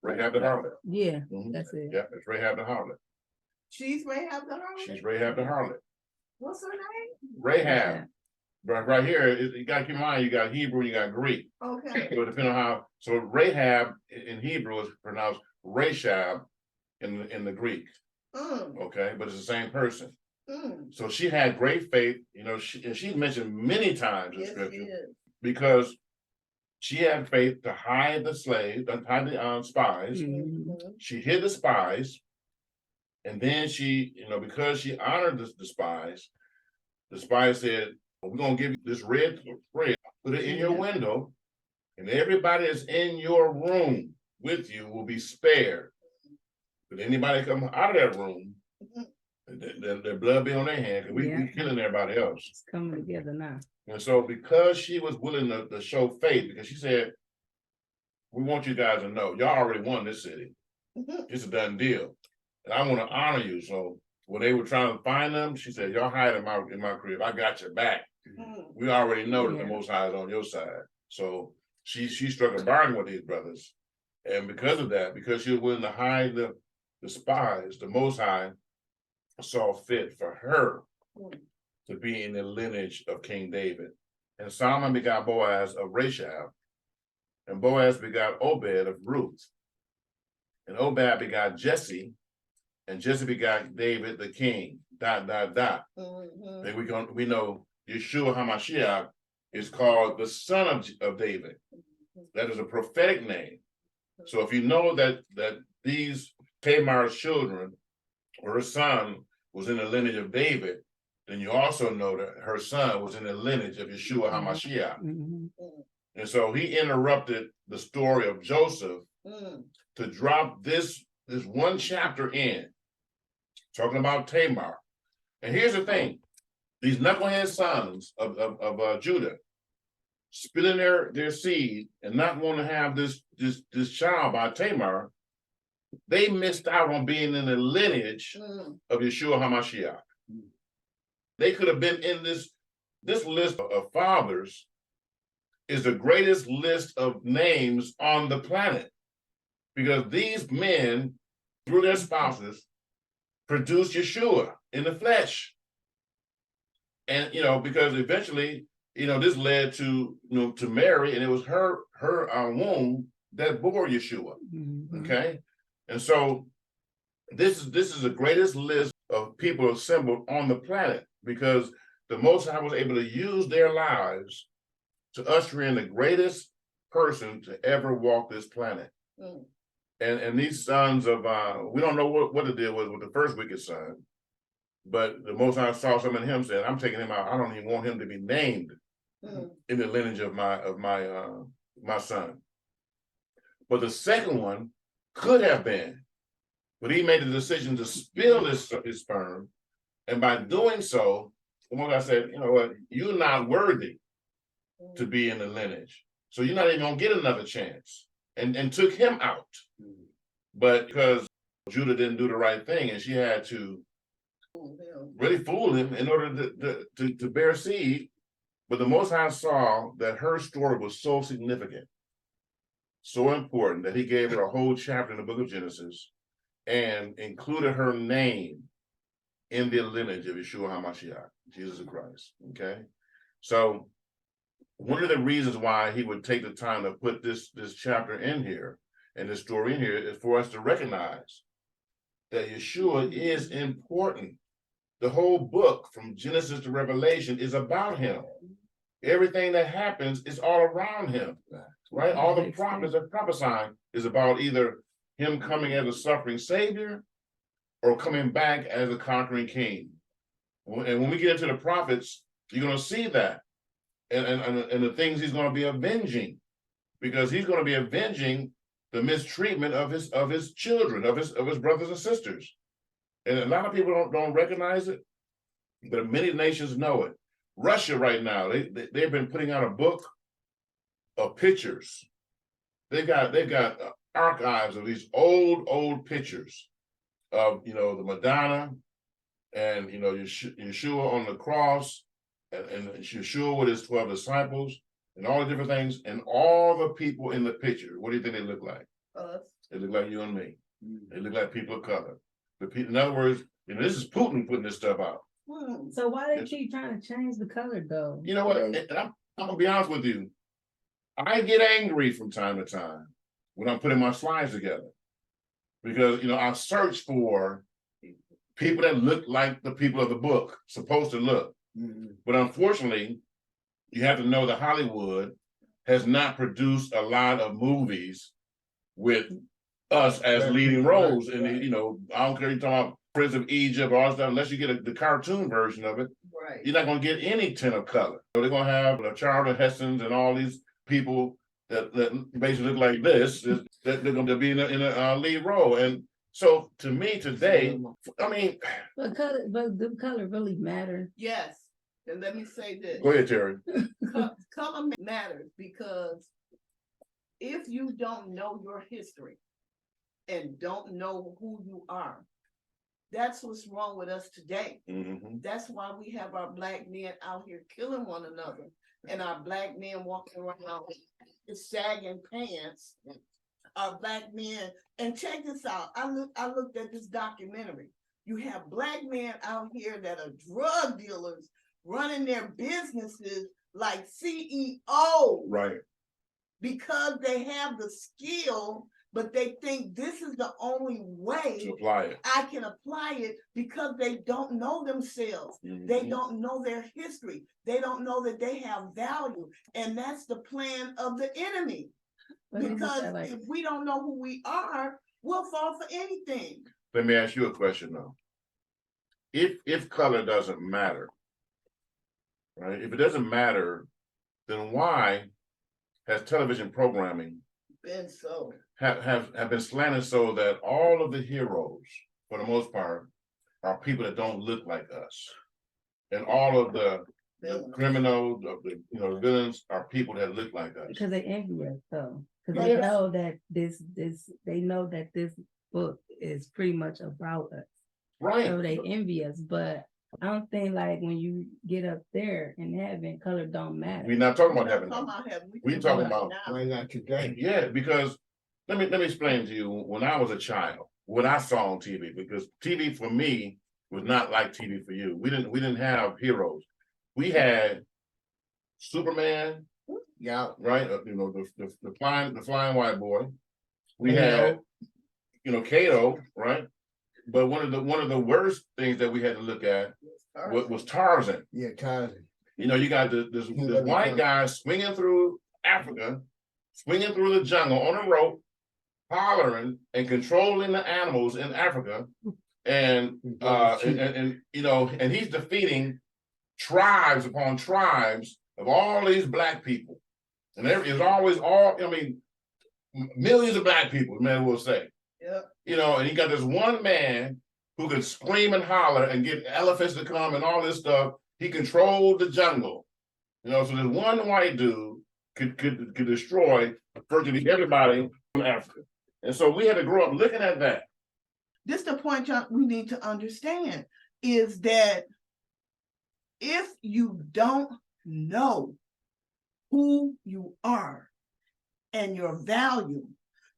Rahab the harlot. Yeah, Mhm. that's it. Yeah, it's Rahab the harlot. she's Rahab the harlot? She's Rahab the harlot. What's her name? Rahab. Right here, you gotta keep in mind, you got Hebrew, you got Greek. Okay. So depending on how, so Rahab in Hebrew is pronounced Rashab in the Greek. Okay, but it's the same person. So she had great faith, she's mentioned many times in Yes, scripture she is. because she had faith to hide the slaves, hide the spies. Mhm. She hid the spies, and then she, because she honored the spies said, we're gonna give you this red thread, put it in your window, and everybody that's in your room with you will be spared. But anybody come out of that room, their blood be on their hand, because we killing everybody else. It's coming together now. And so because she was willing to show faith, because she said, we want you guys to know, y'all already won this city. It's a done deal. And I want to honor you. So when they were trying to find them, she said, y'all hide in my crib. I got your back. we already know that the Yeah. Most High is on your side. So she struck a bargain with these brothers. And because of that, because she was willing to hide the spies, the Most High saw fit for her to be in the lineage of King David. And Solomon begot Boaz of Rachab, and Boaz begot Obed of Ruth. And Obed begot Jesse, and Jesse begot David the king. ... Then we know Yeshua HaMashiach is called the son of David. That is a prophetic name. So if you know that these Tamar's children or her son was in the lineage of David, then you also know that her son was in the lineage of Yeshua HaMashiach. And so he interrupted the story of Joseph to drop this one chapter in, talking about Tamar. And here's the thing, these knucklehead sons of Judah, spilling their seed and not want to have this child by Tamar, they missed out on being in the lineage of Yeshua HaMashiach. They could have been in this list of fathers is the greatest list of names on the planet, because these men, through their spouses, produced Yeshua in the flesh. And, because eventually, this led to, to Mary, and it was her womb that bore Yeshua. Okay. And so this is the greatest list of people assembled on the planet, because the Most High was able to use their lives to usher in the greatest person to ever walk this planet. And these sons of, we don't know what the deal was with the first wicked son, but the Most High saw something in him, said, I'm taking him out. I don't even want him to be named in the lineage of my son. But the second one could have been, but he made the decision to spill his sperm. And by doing so, the Most High said, you know what, you're not worthy to be in the lineage. So you're not even gonna get another chance. And took him out. But because Judah didn't do the right thing, and she had to really fool him in order to bear seed. But the Most High saw that her story was so significant, so important, that he gave her a whole chapter in the book of Genesis and included her name in the lineage of Yeshua HaMashiach, Jesus Christ. Okay. So one of the reasons why he would take the time to put this chapter in here and this story in here is for us to recognize that Yeshua is important. The whole book from Genesis to Revelation is about him. Everything that happens is all around him, right? All the prophets are prophesying is about either him coming as a suffering savior or coming back as a conquering king. And when we get into the prophets, you're going to see that. And the things he's going to be avenging, because he's going to be avenging the mistreatment of his children, of his brothers and sisters. And a lot of people don't recognize it, but many nations know it. Russia right now, they've been putting out a book of pictures. They've got archives of these old pictures of the Madonna and Yeshua on the cross, and Yeshua with his 12 disciples and all the different things, and all the people in the picture. What do you think they look like? Us. They look like you and me. They look like people of color. In other words, this is Putin putting this stuff out. So why they keep trying to change the color though? You know what? And I'm gonna be honest with you. I get angry from time to time when I'm putting my slides together, because I search for people that look like the people of the book supposed to look. But unfortunately, you have to know that Hollywood has not produced a lot of movies with us as leading roles. And I don't care if you're talking about Prince of Egypt or all stuff, unless you get the cartoon version of it, Right. you're not going to get any tint of color. So they're going to have Charlton Hestons and all these people that basically look like this, that they're going to be in a lead role. And so to me today, I mean, but the color really matter. Yes. And let me say this. Go ahead, Terry. Color matters, because if you don't know your history and don't know who you are, That's what's wrong with us today. Mhm. That's why we have our black men out here killing one another and our black men walking around with sagging pants. Our black men, and check this out. I looked at this documentary. You have black men out here that are drug dealers running their businesses like CEO Right. because they have the skill, but they think this is the only To way apply it. I can apply it because they don't know themselves. They Mhm. don't know their history. They don't know that they have value. And that's the plan of the enemy. But isn't Because that like- if we don't know who we are, we'll fall for anything. Let me ask you a question though. If color doesn't matter, right? If it doesn't matter, then why has television programming And so, have been slanted so that all of the heroes, for the most part, are people that don't look like us? And all of the criminals, of the villains are people that look like us. Because they envy us though, because Yes. they know that they know that this book is pretty much about us. Right. So they envy us, but I don't think like when you get up there in heaven, color don't matter. We're not talking we're about not heaven. talking now. about heaven. We talking about- now. Why not today? Yeah, because let me explain to you, when I was a child, what I saw on TV, because TV for me was not like TV for you. We didn't have heroes. We had Superman, Yeah, right? The flying white boy. We Kato. had Kato, right? But one of the worst things that we had to look at was Tarzan. yeah, Tarzan. You got this white guy swinging through Africa, swinging through the jungle on a rope, hollering and controlling the animals in Africa, and he's defeating tribes upon tribes of all these black people, and it's always millions of black people, man, will say. Yep. And you got this one man who could scream and holler and get elephants to come and all this stuff. He controlled the jungle. So this one white dude could destroy virtually everybody from Africa. And so we had to grow up looking at that. This the point we need to understand is that if you don't know who you are and your value,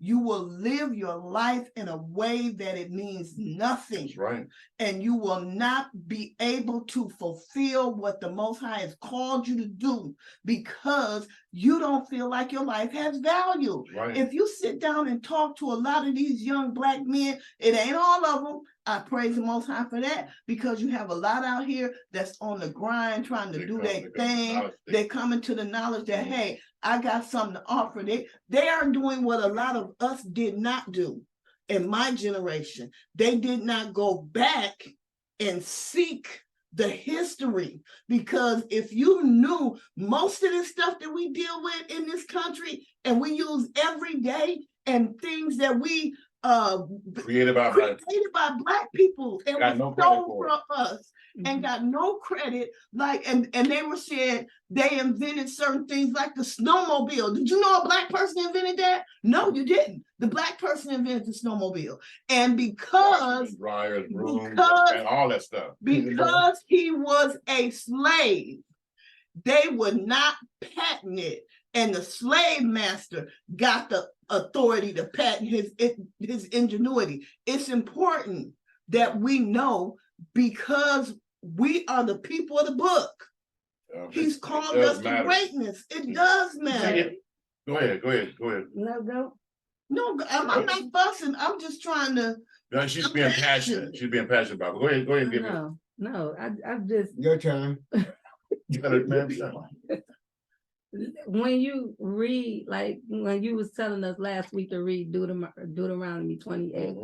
you will live your life in a way that it means nothing. That's right. And you will not be able to fulfill what the Most High has called you to do because you don't feel like your life has value. Right. If you sit down and talk to a lot of these young black men, it ain't all of them. I praise the Most High for that because you have a lot out here that's on the grind trying to do their thing. They're coming to the knowledge that, hey, I got something to offer. They are doing what a lot of us did not do in my generation. They did not go back and seek the history, because if you knew most of the stuff that we deal with in this country and we use every day and things that we created by black people and got was no credit stole for it. from us and got no credit, and they were saying they invented certain things like the snowmobile. Did you know a black person invented that? No, you didn't. The black person invented the snowmobile. And because dryers, brooms, because- and all that stuff. because he was a slave, they would not patent it. And the slave master got the authority to patent his ingenuity. It's important that we know, because we are the people of the book. He's called us to greatness. It does matter. Go ahead. No, go. No, I'm not fussing. I'm just trying to. No, she's being passionate. She's being passionate about it. Go ahead and give it. No, I just. Your turn. You got it, man. When you read, like when you was telling us last week to read Deuteronomy 28,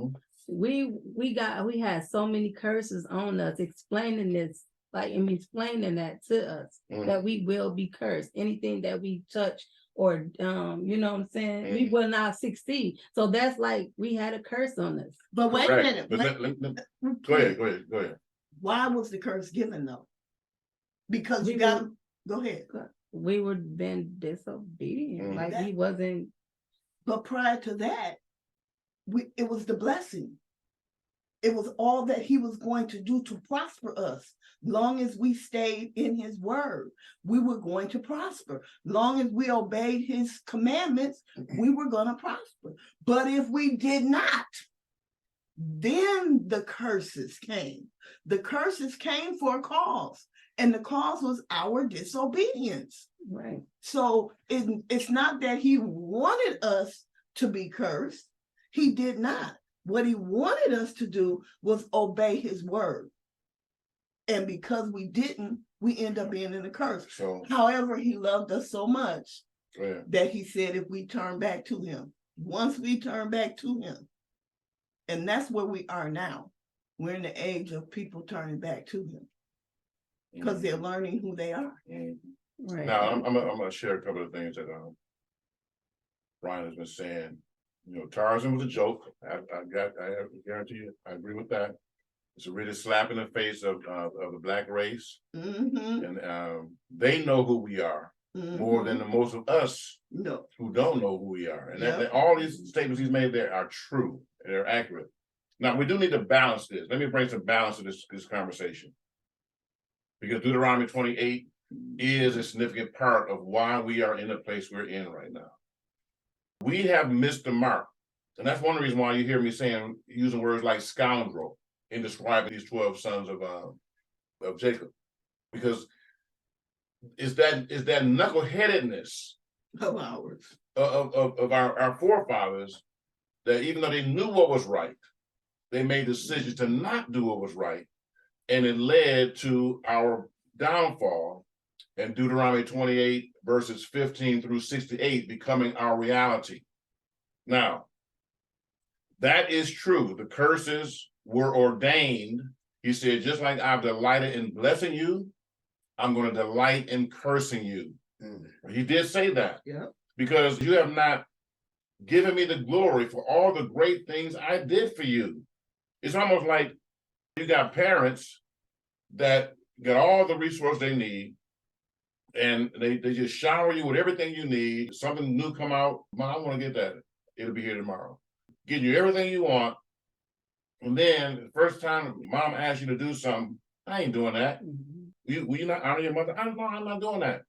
we had so many curses on us explaining this, explaining that to us, that we will be cursed. Anything that we touch or you know what I'm saying, we will not succeed. So that's like we had a curse on us. But wait a minute. Go ahead. Why was the curse given though? Because you got to go ahead. We were being disobedient. We wasn't. But prior to that, it was the blessing. It was all that he was going to do to prosper us. Long as we stayed in his word, we were going to prosper. Long as we obeyed his commandments, we were going to prosper. But if we did not, then the curses came. The curses came for a cause, and the cause was our disobedience. Right. So it's not that he wanted us to be cursed. He did not. What he wanted us to do was obey his word. And because we didn't, we end up being in a curse. So, However, he loved us so much yeah. that he said if we turn back to him, once we turn back to him, and that's where we are now. We're in the age of people turning back to him because they're learning who they are. Right. Now, I'm gonna share a couple of things that Brian has been saying. You know, Tarzan was a joke. I guarantee you, I agree with that. It's a really slap in the face of the Black race, and they know who we are more than the most of us No. who don't know who we are. And Yep. that all these statements he's made there are true. They're accurate. Now, we do need to balance this. Let me bring some balance to this conversation. Because Deuteronomy 28 is a significant part of why we are in the place we're in right now. We have missed the mark. And that's one reason why you hear me using words like scoundrel in describing these 12 sons of Jacob. Because is that knuckleheadedness Of ours. of our forefathers, that even though they knew what was right, they made decisions to not do what was right, and it led to our downfall, and Deuteronomy 28 verses 15 through 68 becoming our reality. Now, that is true. The curses were ordained. He said, just like I've delighted in blessing you, I'm going to delight in cursing you. He did say that. Yeah. Because you have not given me the glory for all the great things I did for you. It's almost like you got parents that got all the resources they need, and they just shower you with everything you need. Something new come out, Mom, I want to get that. It'll be here tomorrow. Getting you everything you want. And then the first time Mom asks you to do something, I ain't doing that. Will you not honor your mother? I'm not doing that.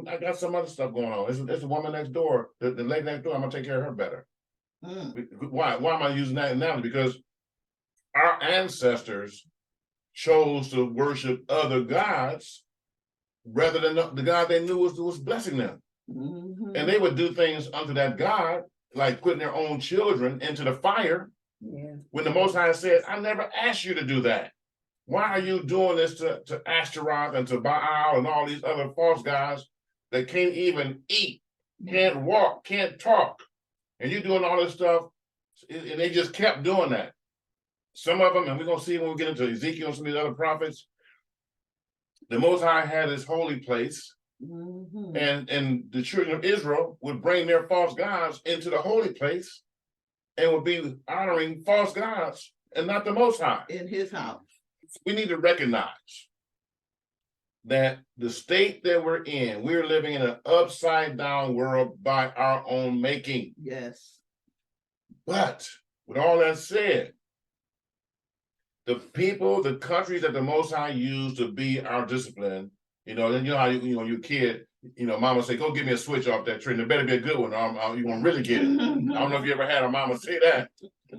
I got some other stuff going on. It's a woman next door, the lady next door. I'm gonna take care of her better. Why am I using that analogy? Because our ancestors chose to worship other gods rather than the God they knew was blessing them. And they would do things unto that God, like putting their own children into the fire. When the Most High said, I never asked you to do that. Why are you doing this to Ashtaroth and to Baal and all these other false gods that can't even eat, can't walk, can't talk? And you're doing all this stuff, and they just kept doing that. Some of them, and we're going to see when we get into Ezekiel and some of these other prophets, the Most High had his holy place, and the children of Israel would bring their false gods into the holy place and would be honoring false gods and not the Most High. In his house. We need to recognize that the state that we're living in an upside down world by our own making. Yes. But with all that said, the people, the countries that the Most High used to be our discipline, then you know how you're a kid, mama say, go get me a switch off that tree, and it better be a good one, or you won't really get it. I don't know if you ever had a mama say that.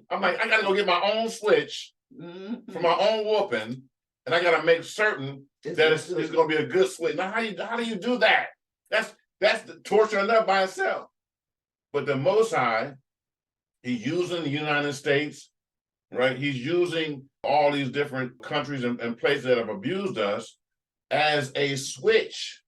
I'm like, I gotta go get my own switch for my own whooping, and I gotta make certain that it's gonna be a good switch. Now, how do you do that? That's the torture enough by itself. But the Most High, he's using the United States, right? He's using all these different countries and places that have abused us as a switch.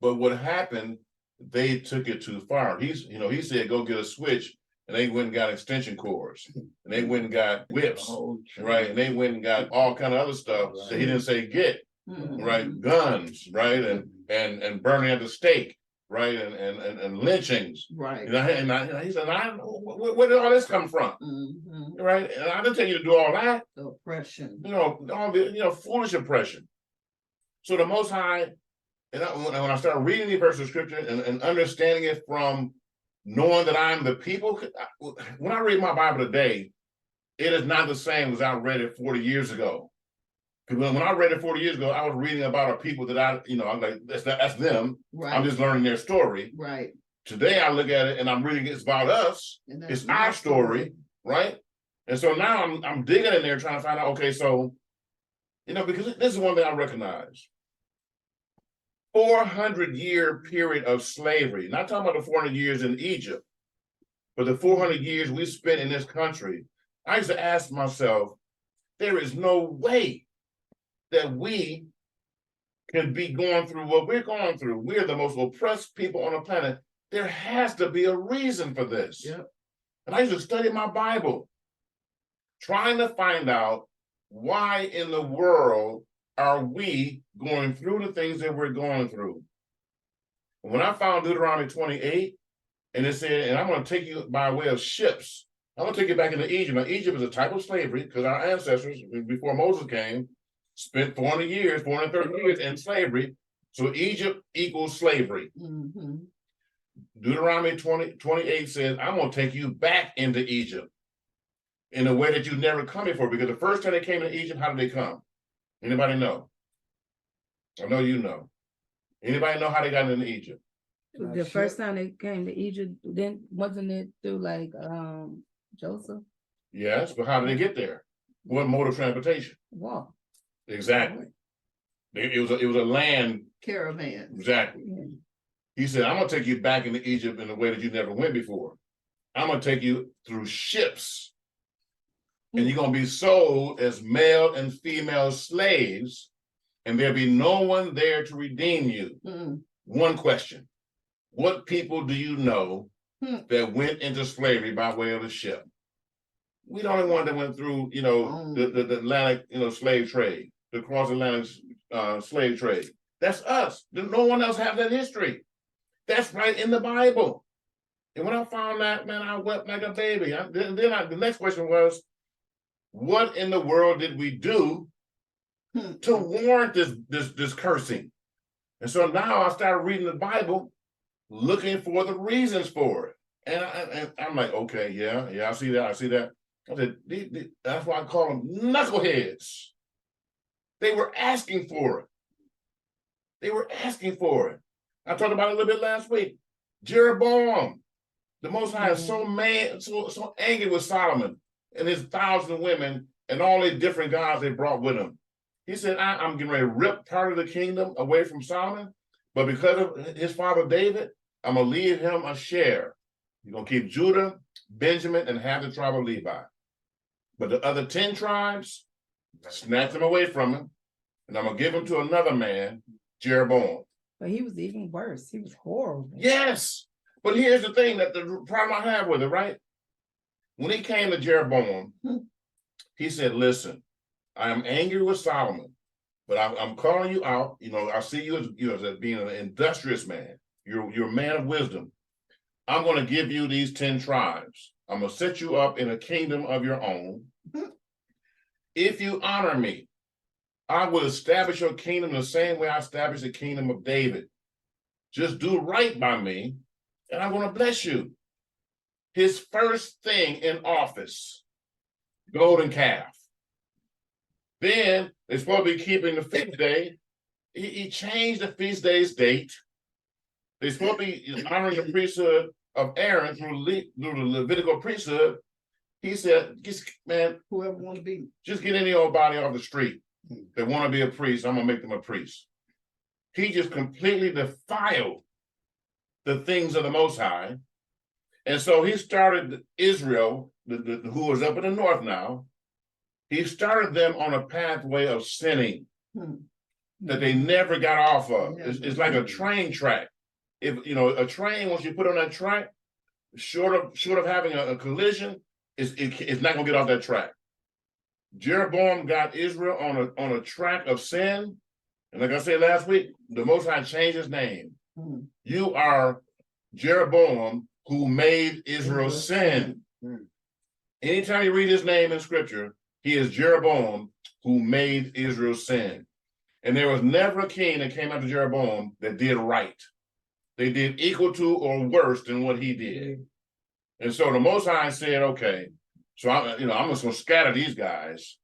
But what happened, they took it too far. He said, go get a switch, and they went and got extension cords, and they went and got whips, right? And they went and got all kind of other stuff that he didn't say get, right? Guns, right? And burning at the stake, right? And lynchings, right? And he said, where did all this come from, right? And I didn't tell you to do all that. The oppression, all the foolish oppression. So the Most High. And when I started reading the verse of scripture and understanding it from knowing that I'm the people, when I read my Bible today, it is not the same as I read it 40 years ago. Because when I read it 40 years ago, I was reading about a people that I'm like, that's them. Right. I'm just learning their story. Right. Today I look at it and I'm reading it's about us. And that's It's our story, right? And so now I'm digging in there trying to find out, okay, so, because this is one thing I recognize. 400-year period of slavery, not talking about the 400 years in Egypt, but the 400 years we spent in this country. I used to ask myself, there is no way that we can be going through what we're going through. We're the most oppressed people on the planet. There has to be a reason for this. Yep. And I used to study my Bible, trying to find out why in the world are we going through the things that we're going through. When I found Deuteronomy 28, and it said, and I'm going to take you by way of ships. I'm going to take you back into Egypt. Now, Egypt is a type of slavery because our ancestors, before Moses came, spent 430 years in slavery. So Egypt equals slavery. Mm-hmm. Deuteronomy 28 says, I'm going to take you back into Egypt in a way that you've never come before. Because the first time they came into Egypt, how did they come? Anybody know? I know you know. Anybody know how they got into Egypt? The first time they came to Egypt, then wasn't it through like Joseph? Yes, but how did they get there? What mode of transportation? Walk. Exactly. It was a land Caravan. Exactly. Yeah. He said, I'm gonna take you back into Egypt in a way that you never went before. I'm gonna take you through ships. And you're gonna be sold as male and female slaves, and there'll be no one there to redeem you. Mm. One question. What people do you know that went into slavery by way of the ship? We the only one that went through, the Atlantic, slave trade, the cross-Atlantic slave trade. That's us. No one else has that history. That's right in the Bible. And when I found that, man, I wept like a baby. The next question was, what in the world did we do to warrant this cursing? And so now I started reading the Bible, looking for the reasons for it. And I'm like, okay, yeah, I see that. I said, that's why I call them knuckleheads. They were asking for it. I talked about it a little bit last week. Jeroboam, the Most High is so angry with Solomon and his 1,000 women and all these different gods they brought with him. He said, I'm getting ready to rip part of the kingdom away from Solomon, but because of his father David, I'm going to leave him a share. He's going to keep Judah, Benjamin, and half the tribe of Levi. But the other 10 tribes, snatch them away from him, and I'm going to give them to another man, Jeroboam. But he was even worse. He was horrible. Yes. But here's the thing that the problem I have with it, right? When he came to Jeroboam, he said, listen, I am angry with Solomon, but I'm calling you out. I see you as being an industrious man. You're a man of wisdom. I'm going to give you these 10 tribes. I'm going to set you up in a kingdom of your own. If you honor me, I will establish your kingdom the same way I established the kingdom of David. Just do right by me, and I'm going to bless you. His first thing in office, golden calf. Then they're supposed to be keeping the feast day. He changed the feast day's date. They're supposed to be honoring the priesthood of Aaron through the Levitical priesthood. He said, man, whoever want to be, just get any old body off the street that want to be a priest. I'm going to make them a priest. He just completely defiled the things of the Most High. And so he started Israel, who was up in the north now. He started them on a pathway of sinning that they never got off of. It's like a train track. If a train, once you put on that track, short of having a collision, it's not gonna get off that track. Jeroboam got Israel on a track of sin, and like I said last week, the Most High changed his name. You are Jeroboam, who made Israel sin. Anytime you read his name in Scripture, he is Jeroboam, who made Israel sin. And there was never a king that came after Jeroboam that did right. They did equal to or worse than what he did. And so the Most High said, okay, So I'm just gonna scatter these guys.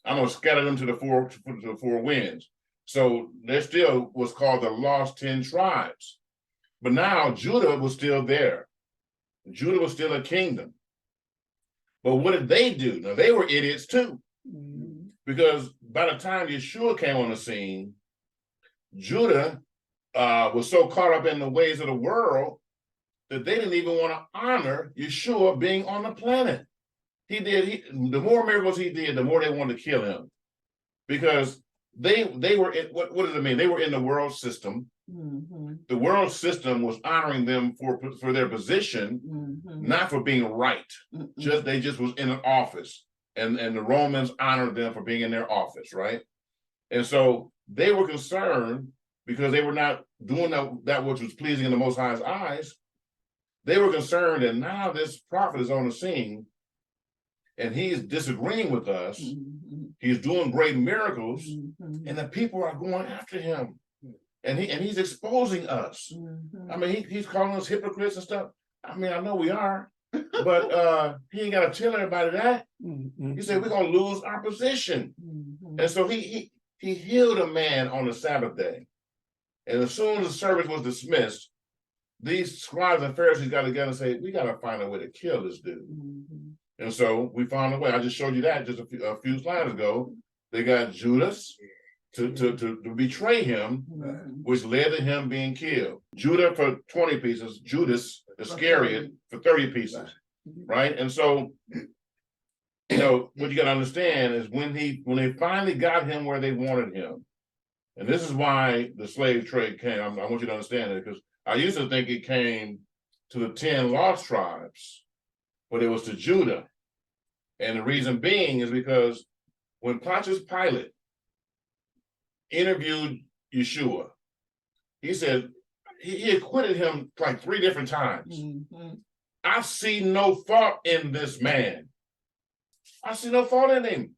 I'm gonna scatter them to the four winds. So there still was called the lost 10 tribes. But now Judah was still there. Judah was still a kingdom. But what did they do? Now they were idiots too. Because by the time Yeshua came on the scene, Judah was so caught up in the ways of the world that they didn't even want to honor Yeshua being on the planet. The more miracles he did, the more they wanted to kill him. Because they were in, what does it mean? They were in the world system. The world system was honoring them for their position, not for being right. They just was in an office. And the Romans honored them for being in their office, right? And so they were concerned because they were not doing that which was pleasing in the Most High's eyes. They were concerned that now this prophet is on the scene and he's disagreeing with us. He's doing great miracles, and the people are going after him. And he's exposing us. I mean, he's calling us hypocrites and stuff. I mean, I know we are, but he ain't got to tell everybody that. He said we're gonna lose our position. And so he healed a man on the Sabbath day. And as soon as the service was dismissed, these scribes and Pharisees got together and say, we got to find a way to kill this dude. And so we found a way. I just showed you that just a few slides ago. They got Judas to betray him, which led to him being killed. Judah for 20 pieces, Judas Iscariot for 30 pieces, right? And so, what you got to understand is when they finally got him where they wanted him, and this is why the slave trade came. I want you to understand it, because I used to think it came to the 10 lost tribes, but it was to Judah. And the reason being is because when Pontius Pilate interviewed Yeshua, he said he acquitted him like 3 different times. I see no fault in this man. I see no fault in him.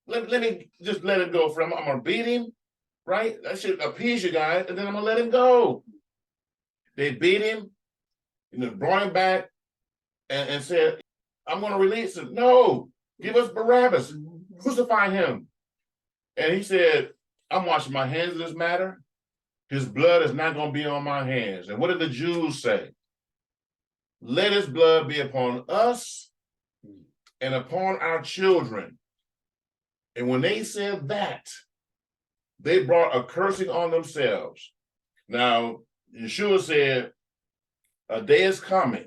Let me just let it go for him. I'm gonna beat him, right? That should appease you guys, and then I'm gonna let him go. They beat him, brought him back, and said, I'm gonna release him. No, give us Barabbas, crucify him. And he said, I'm washing my hands of this matter. His blood is not gonna be on my hands. And what did the Jews say? Let his blood be upon us and upon our children. And when they said that, they brought a cursing on themselves. Now, Yeshua said, a day is coming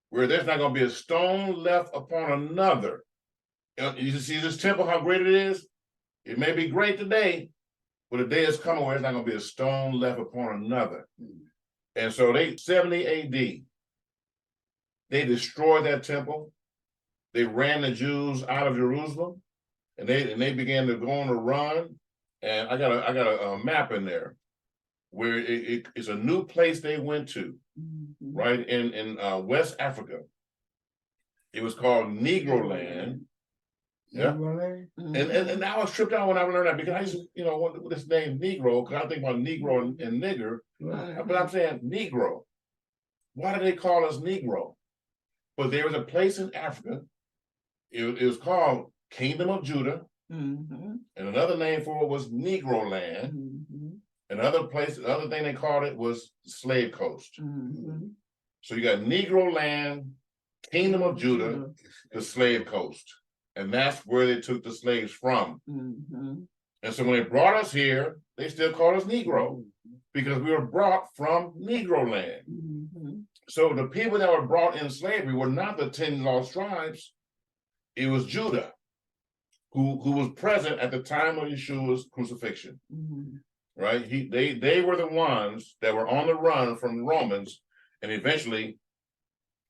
where there's not going to be a stone left upon another. You see this temple, how great it is? It may be great today, but a day is coming where there's not going to be a stone left upon another. And so 70 AD, they destroyed that temple. They ran the Jews out of Jerusalem, and they began to go on a run. And I got a map in there where it's a new place they went to, right in West Africa. It was called Negro Land. Yeah. And I was tripped out when I learned that, because I used to, what this name Negro, because I think about Negro and nigger, but I'm saying Negro. Why do they call us Negro? But there was a place in Africa, it was called Kingdom of Judah, and another name for it was Negro Land. Another thing they called it was Slave Coast. So you got Negro Land, Kingdom of Judah, the Slave Coast. And that's where they took the slaves from. And so when they brought us here, they still called us Negro, because we were brought from Negro Land. So the people that were brought in slavery were not the 10 lost tribes. It was Judah, who was present at the time of Yeshua's crucifixion. Right? They were the ones that were on the run from the Romans, and eventually,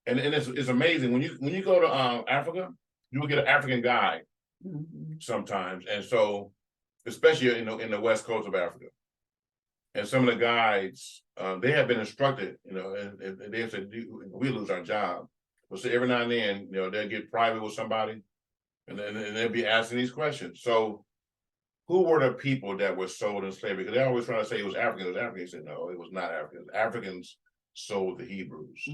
and it's amazing when you go to Africa, you will get an African guide sometimes, and so especially in the west coast of Africa, and some of the guides they have been instructed, and they have said we lose our job, but so every now and then they'll get private with somebody, and they'll be asking these questions. So, who were the people that were sold in slavery? Because they always trying to say it was Africans. He said, no, it was not Africans. Africans sold the Hebrews.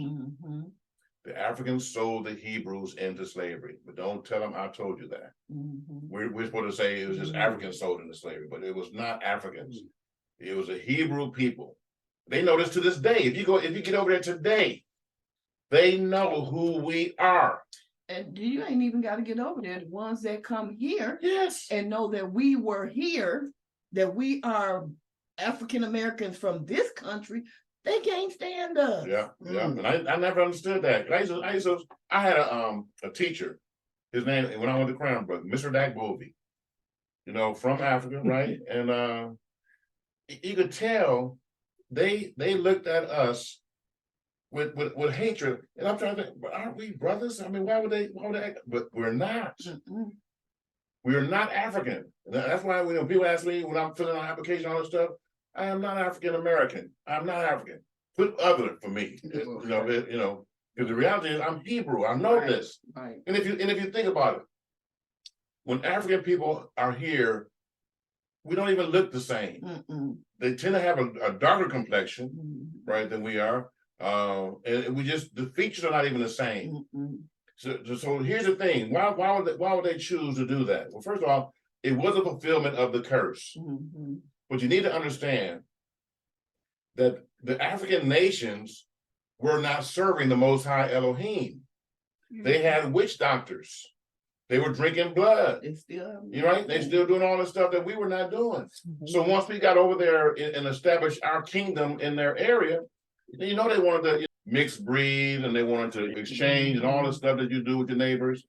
The Africans sold the Hebrews into slavery, but don't tell them I told you that. We're supposed to say it was just Africans sold into slavery, but it was not Africans. It was a Hebrew people. They know this to this day. If you get over there today, they know who we are. And you ain't even got to get over there. The ones that come here Yes. and know that we were here, that we are African Americans from this country, they can't stand us. Yeah. And I never understood that. I had a teacher. His name, when I went to Cranbrook, Mr. Dak Bovey, from Africa, right? And you could tell they looked at us with hatred. And I'm trying to think, but aren't we brothers? I mean, why would they act? But we're not. We're not African. That's why when people ask me when I'm filling out application, all this stuff, I am not African American. I'm not African. Put other for me. Because the reality is I'm Hebrew. I know this. Right. And if you think about it, when African people are here, we don't even look the same. They tend to have a darker complexion, right, than we are. And the features are not even the same. So here's the thing. Why would they choose to do that? Well, first of all, it was a fulfillment of the curse. But you need to understand that the African nations were not serving the Most High Elohim. They had witch doctors. They were drinking blood. They still doing all the stuff that we were not doing. So once we got over there and established our kingdom in their area, they wanted to mix breed and they wanted to exchange and all the stuff that you do with your neighbors.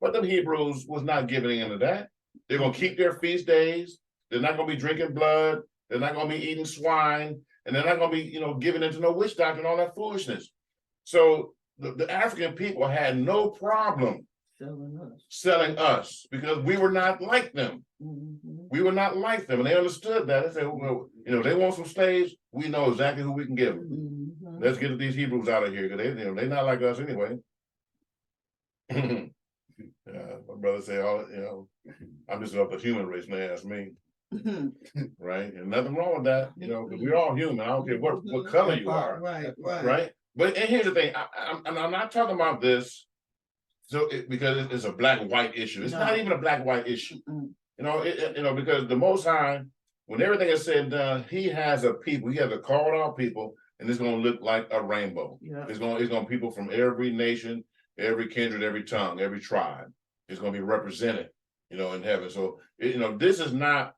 But the Hebrews was not giving into that. They're going to keep their feast days. They're not going to be drinking blood. They're not going to be eating swine. And they're not going to be, giving into no witch doctor and all that foolishness. So the African people had no problem selling us because we were not like them. We were not like them. And they understood that. They said, well, they want some slaves. We know exactly who we can give them. Let's get these Hebrews out of here because they're not like us anyway. My brother say, I'm just of the human race, and they ask me. Right? And nothing wrong with that, because we're all human. I don't care what color you are. Right? But and here's the thing, I'm not talking about this because it's a black-white issue. It's not even a black-white issue. Because the Most High, when everything is said and done, he has a people, he has a called out people, and it's going to look like a rainbow. It's going to be people from every nation, every kindred, every tongue, every tribe. It's going to be represented, in heaven. So, this is not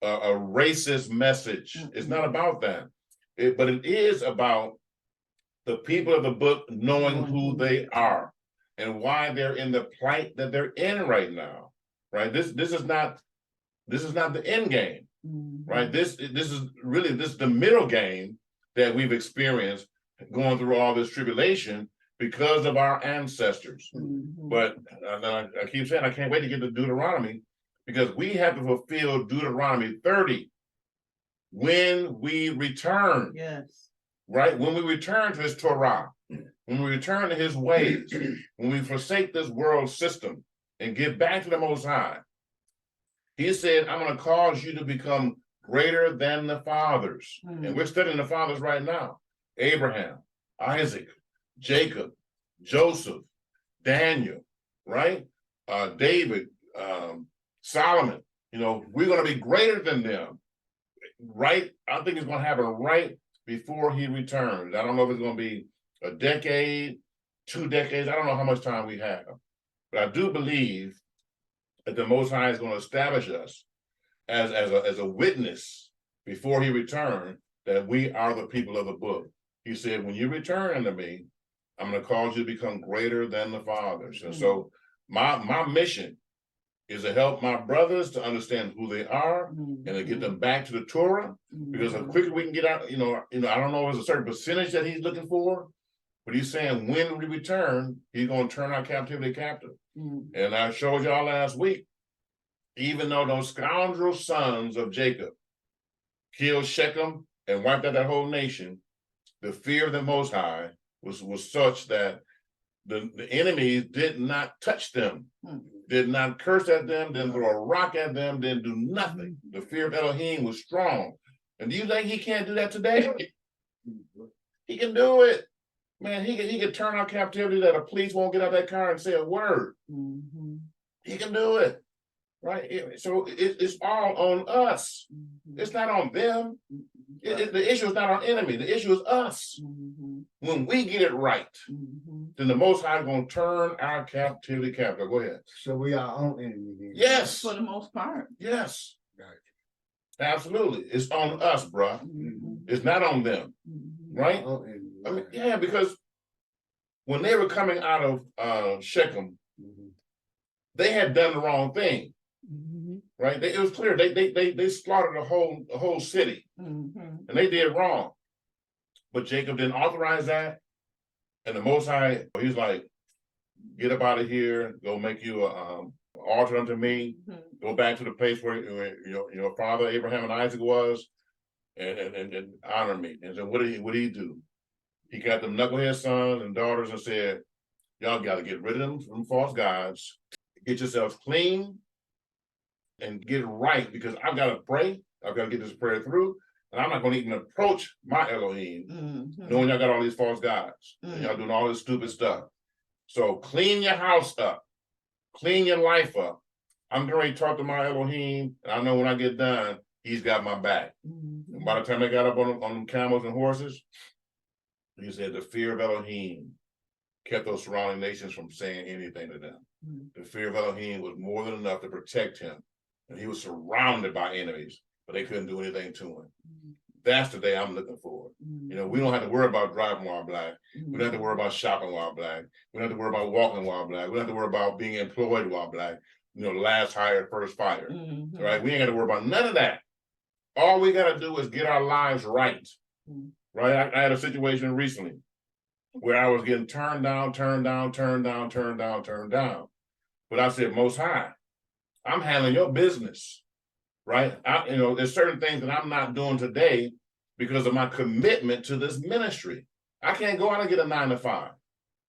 a racist message. It's not about that. But it is about the people of the book knowing who they are and why they're in the plight that they're in right now. Right? This is not the end game. Right? This is really the middle game that we've experienced going through all this tribulation because of our ancestors. But I keep saying I can't wait to get to Deuteronomy because we have to fulfill Deuteronomy 30 when we return. Yes. Right? When we return to his Torah, when we return to his ways, when we forsake this world system and get back to the Most High. He said, I'm going to cause you to become greater than the fathers. And we're studying the fathers right now. Abraham, Isaac, Jacob, Joseph, Daniel, right? David, Solomon, we're going to be greater than them, right? I think it's going to happen right before he returns. I don't know if it's going to be a decade, 2 decades. I don't know how much time we have, but I do believe that the Most High is going to establish us as a witness before he returns that we are the people of the book. He said, when you return unto me, I'm going to cause you to become greater than the fathers. And so my mission is to help my brothers to understand who they are and to get them back to the Torah. Because the quicker we can get out, I don't know if there's a certain percentage that he's looking for, but he's saying when we return, he's going to turn our captivity captive. And I showed y'all last week, even though those scoundrel sons of Jacob killed Shechem and wiped out that whole nation, the fear of the Most High was such that the enemies did not touch them, did not curse at them, didn't throw a rock at them, didn't do nothing. The fear of Elohim was strong. And do you think he can't do that today? He can do it. Man, he could turn our captivity that the police won't get out that car and say a word. Mhm. He can do it, right? So it's all on us. Mhm. It's not on them. Mhm. The issue is not our enemy. The issue is us. Mhm. When we get it right, Mhm. then the Most High is going to turn our captivity captive. Go ahead. So we are on enemy. then. Yes. For the most part. Yes. Right. Absolutely. It's on us, bruh. Mhm. It's not on them, Mhm. right? On enemy. I mean, yeah, because when they were coming out of Shechem, Mhm. they had done the wrong thing, Mhm. right? It was clear they slaughtered the whole city, Mhm. and they did wrong. But Jacob didn't authorize that, and the Most High, he's like, get up out of here, go make you a altar unto me, Mhm. go back to the place where your father Abraham and Isaac was, and honor me. And so what did he do? He got them knucklehead sons and daughters and said, y'all got to get rid of them from false gods, get yourselves clean, and get it right, because I've got to pray. I've got to get this prayer through, and I'm not going to even approach my Elohim, Mhm. knowing y'all got all these false gods, and y'all doing all this stupid stuff. So clean your house up, clean your life up. I'm going to talk to my Elohim, and I know when I get done, he's got my back. And Mhm. by the time they got up on them camels and horses, he said the fear of Elohim kept those surrounding nations from saying anything to them. Mhm. The fear of Elohim was more than enough to protect him. And he was surrounded by enemies, but they couldn't do anything to him. That's the day I'm looking for. You know, we don't have to worry about driving while black. We don't have to worry about shopping while black. We don't have to worry about walking while black. We don't have to worry about being employed while black. You know, last hired, first fired. Mhm. Right? We ain't got to worry about none of that. All we got to do is get our lives right. Mhm. Right? I had a situation recently where I was getting turned down. But I said, Most High, I'm handling your business, right? There's certain things that I'm not doing today because of my commitment to this ministry. I can't go out and get a 9 to 5.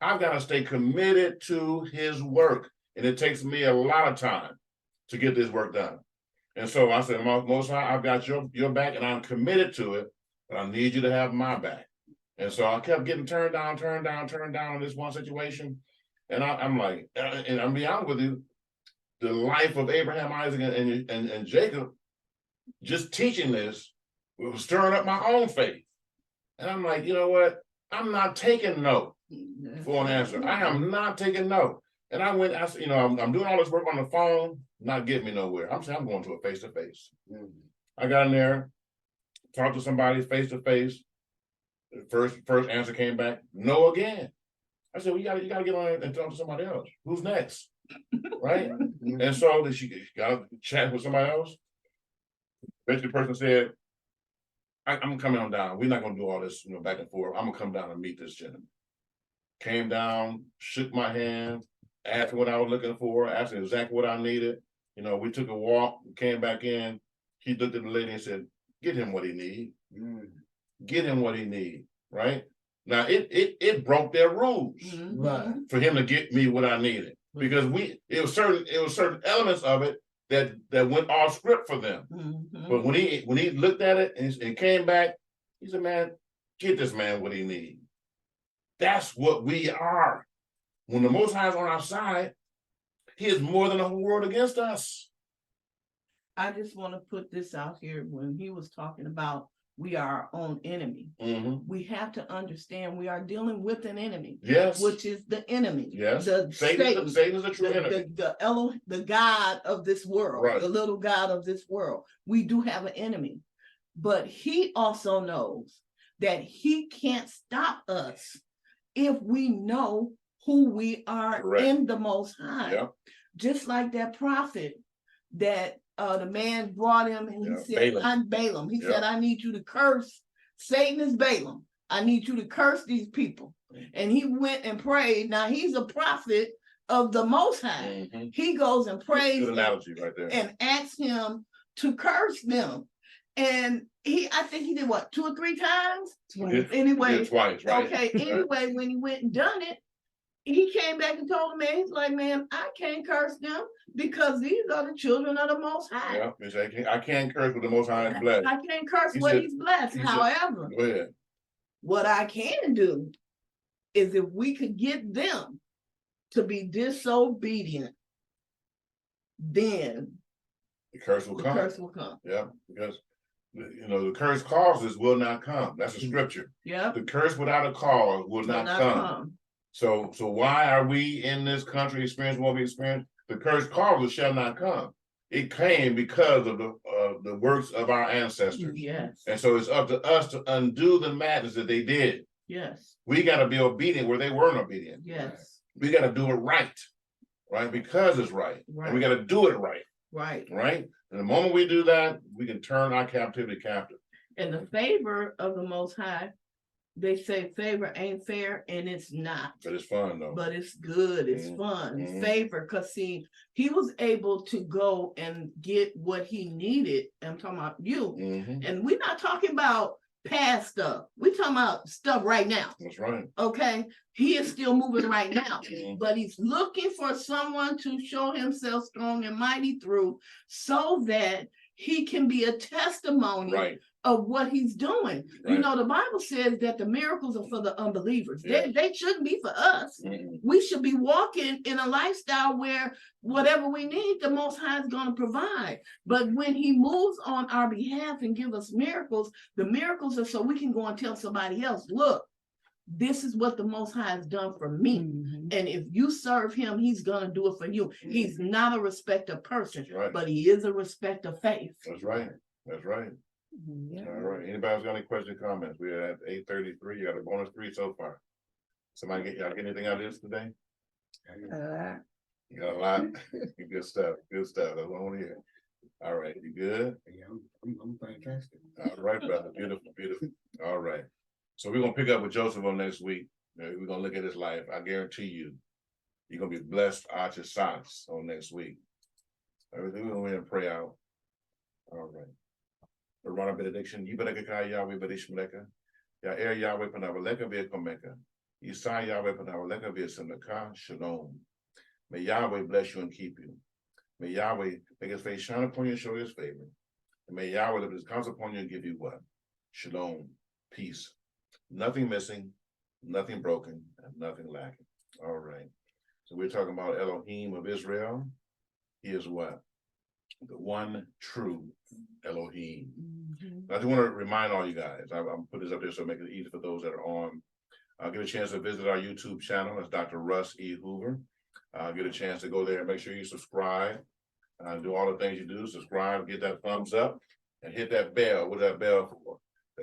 I've got to stay committed to his work. And it takes me a lot of time to get this work done. And so I said, Most High, I've got your back and I'm committed to it, but I need you to have my back. And so I kept getting turned down in this one situation. And I'm like, and I'm be honest with you, the life of Abraham, Isaac, and Jacob, just teaching this, it was stirring up my own faith. And I'm like, you know what? I'm not taking no for an answer. I am not taking no. And I said, I'm doing all this work on the phone, not getting me nowhere. I'm saying I'm going to a face-to-face. I got in there, talked to somebody face-to-face. First answer came back, no again. I said, well, you gotta get on and talk to somebody else. Who's next? Right? And so she got chat with somebody else. Basically, the person said, I'm coming on down. We're not gonna do all this, back and forth. I'm gonna come down and meet this gentleman. Came down, shook my hand, asked what I was looking for, asked exactly what I needed. We took a walk, came back in. He looked at the lady and said, get him what he need. Get him what he need, right? Now it broke their rules Right. for him to get me what I needed. Because it was certain elements of it that went off script for them. But when he looked at it and came back, he said, man, get this man what he needs. That's what we are. When the Most High is on our side, he is more than a whole world against us. I just want to put this out here. When he was talking about we are our own enemy, we have to understand we are dealing with an enemy. Yes. Which is the enemy. Yes. Satan is the true enemy. The God of this world, right. The little God of this world. We do have an enemy. But he also knows that he can't stop us if we know who we are. Correct. In the Most High. Yep. Just like that prophet that the man brought him and he said, Balaam. I'm Balaam. He said, I need you to curse. Satan is Balaam. I need you to curse these people. And he went and prayed. Now he's a prophet of the Most High. He goes and prays. Good analogy right there. And asks him to curse them. And I think he did what, 2 or 3 times? Anyway. Twice, right? Okay. Anyway, when he went and done it, he came back and told the man, he's like, man, I can't curse them because these are the children of the Most High. Yeah, I can't curse with the Most High is blessed. I can't curse what he's blessed. However, go ahead. What I can do is if we could get them to be disobedient, then The curse will the come. curse will come. Yeah, because the curse causes will not come. That's a scripture. Yep. The curse without a cause will Will not not come. come. So why are we in this country experiencing what we experience? The curse causes shall not come. It came because of the works of our ancestors. Yes, And so it's up to us to undo the madness that they did. yes, We got to be obedient where they weren't obedient. yes, We got to do it right, because it's right. And we got to do it right, right. And the moment we do that, we can turn our captivity captive. And the favor of the Most High, they say favor ain't fair, and it's not. But it's fun though. But it's good, it's fun, favor, because see, he was able to go and get what he needed. I'm talking about you. And we're not talking about past stuff. We're talking about stuff right now. That's right. Okay, he is still moving right now, but he's looking for someone to show himself strong and mighty through, so that he can be a testimony of what he's doing. You know, the Bible says that the miracles are for the unbelievers. They shouldn't be for us. We should be walking in a lifestyle where whatever we need, the Most High is going to provide. But when he moves on our behalf and give us miracles, the miracles are so we can go and tell somebody else, look, this is what the Most High has done for me. And if you serve him, he's going to do it for you. He's not a respecter of person, but he is a respect of faith. That's right. That's right. All right. Anybody else got any questions, comments? We're at 8:33. You got a bonus 3 so far. Somebody get anything out of this today? You got a lot. Good stuff. Good stuff. That's what I want to hear. All right. You good? Yeah, I'm fantastic. All right, brother. Beautiful, beautiful. All right. So we're gonna pick up with Joseph on next week. We're gonna look at his life. I guarantee you, you're gonna be blessed out your socks on next week. Everything we're gonna pray out. All right. Rana benediction. Yibareka Yahweh Berishmeleka. Ya er Yahweh Panavaleka via Komeka. Yisai Yahweh Panavaleka via Semeka. Shalom. May Yahweh bless you and keep you. May Yahweh make his face shine upon you and show you his favor. And may Yahweh lift his countenance upon you and give you what? Shalom. Peace. Nothing missing, nothing broken, and nothing lacking. All right. So we're talking about Elohim of Israel. He is what? The one true Elohim. I just want to remind all you guys, I'm putting this up there so make it easy for those that are on. I'll get a chance to visit our YouTube channel. That's Dr. Russ E. Hoover. Get a chance to go there and make sure you subscribe. Do all the things you do. Subscribe, get that thumbs up, and hit that bell. What's that bell for?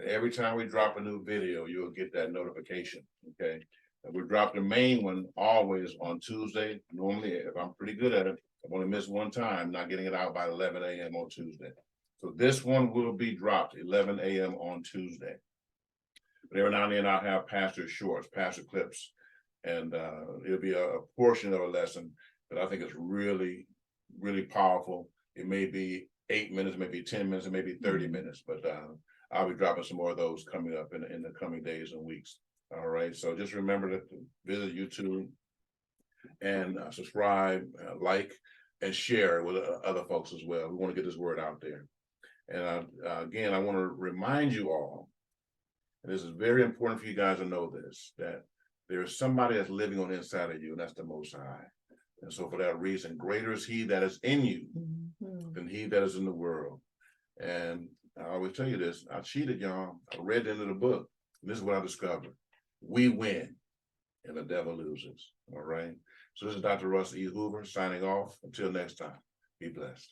Every time we drop a new video, you'll get that notification, okay? And we drop the main one always on Tuesday. Normally, if I'm pretty good at it, I've only missed one time, not getting it out by 11 a.m. on Tuesday. So this one will be dropped 11 a.m. on Tuesday. But every now and then I'll have pastor shorts, pastor clips, and it'll be a portion of a lesson that I think is really, really powerful. It may be 8 minutes, maybe 10 minutes, it may be 30 minutes, but I'll be dropping some more of those coming up in the coming days and weeks. All right. So just remember to visit YouTube and subscribe, like, and share with other folks as well. We want to get this word out there. And again, I want to remind you all, and this is very important for you guys to know this, that there is somebody that's living on the inside of you, and that's the Most High. And so for that reason, greater is he that is in you than he that is in the world. And I always tell you this, I cheated, y'all. I read the end of the book. This is what I discovered. We win and the devil loses. All right. So this is Dr. Russ E. Hoover signing off. Until next time, be blessed.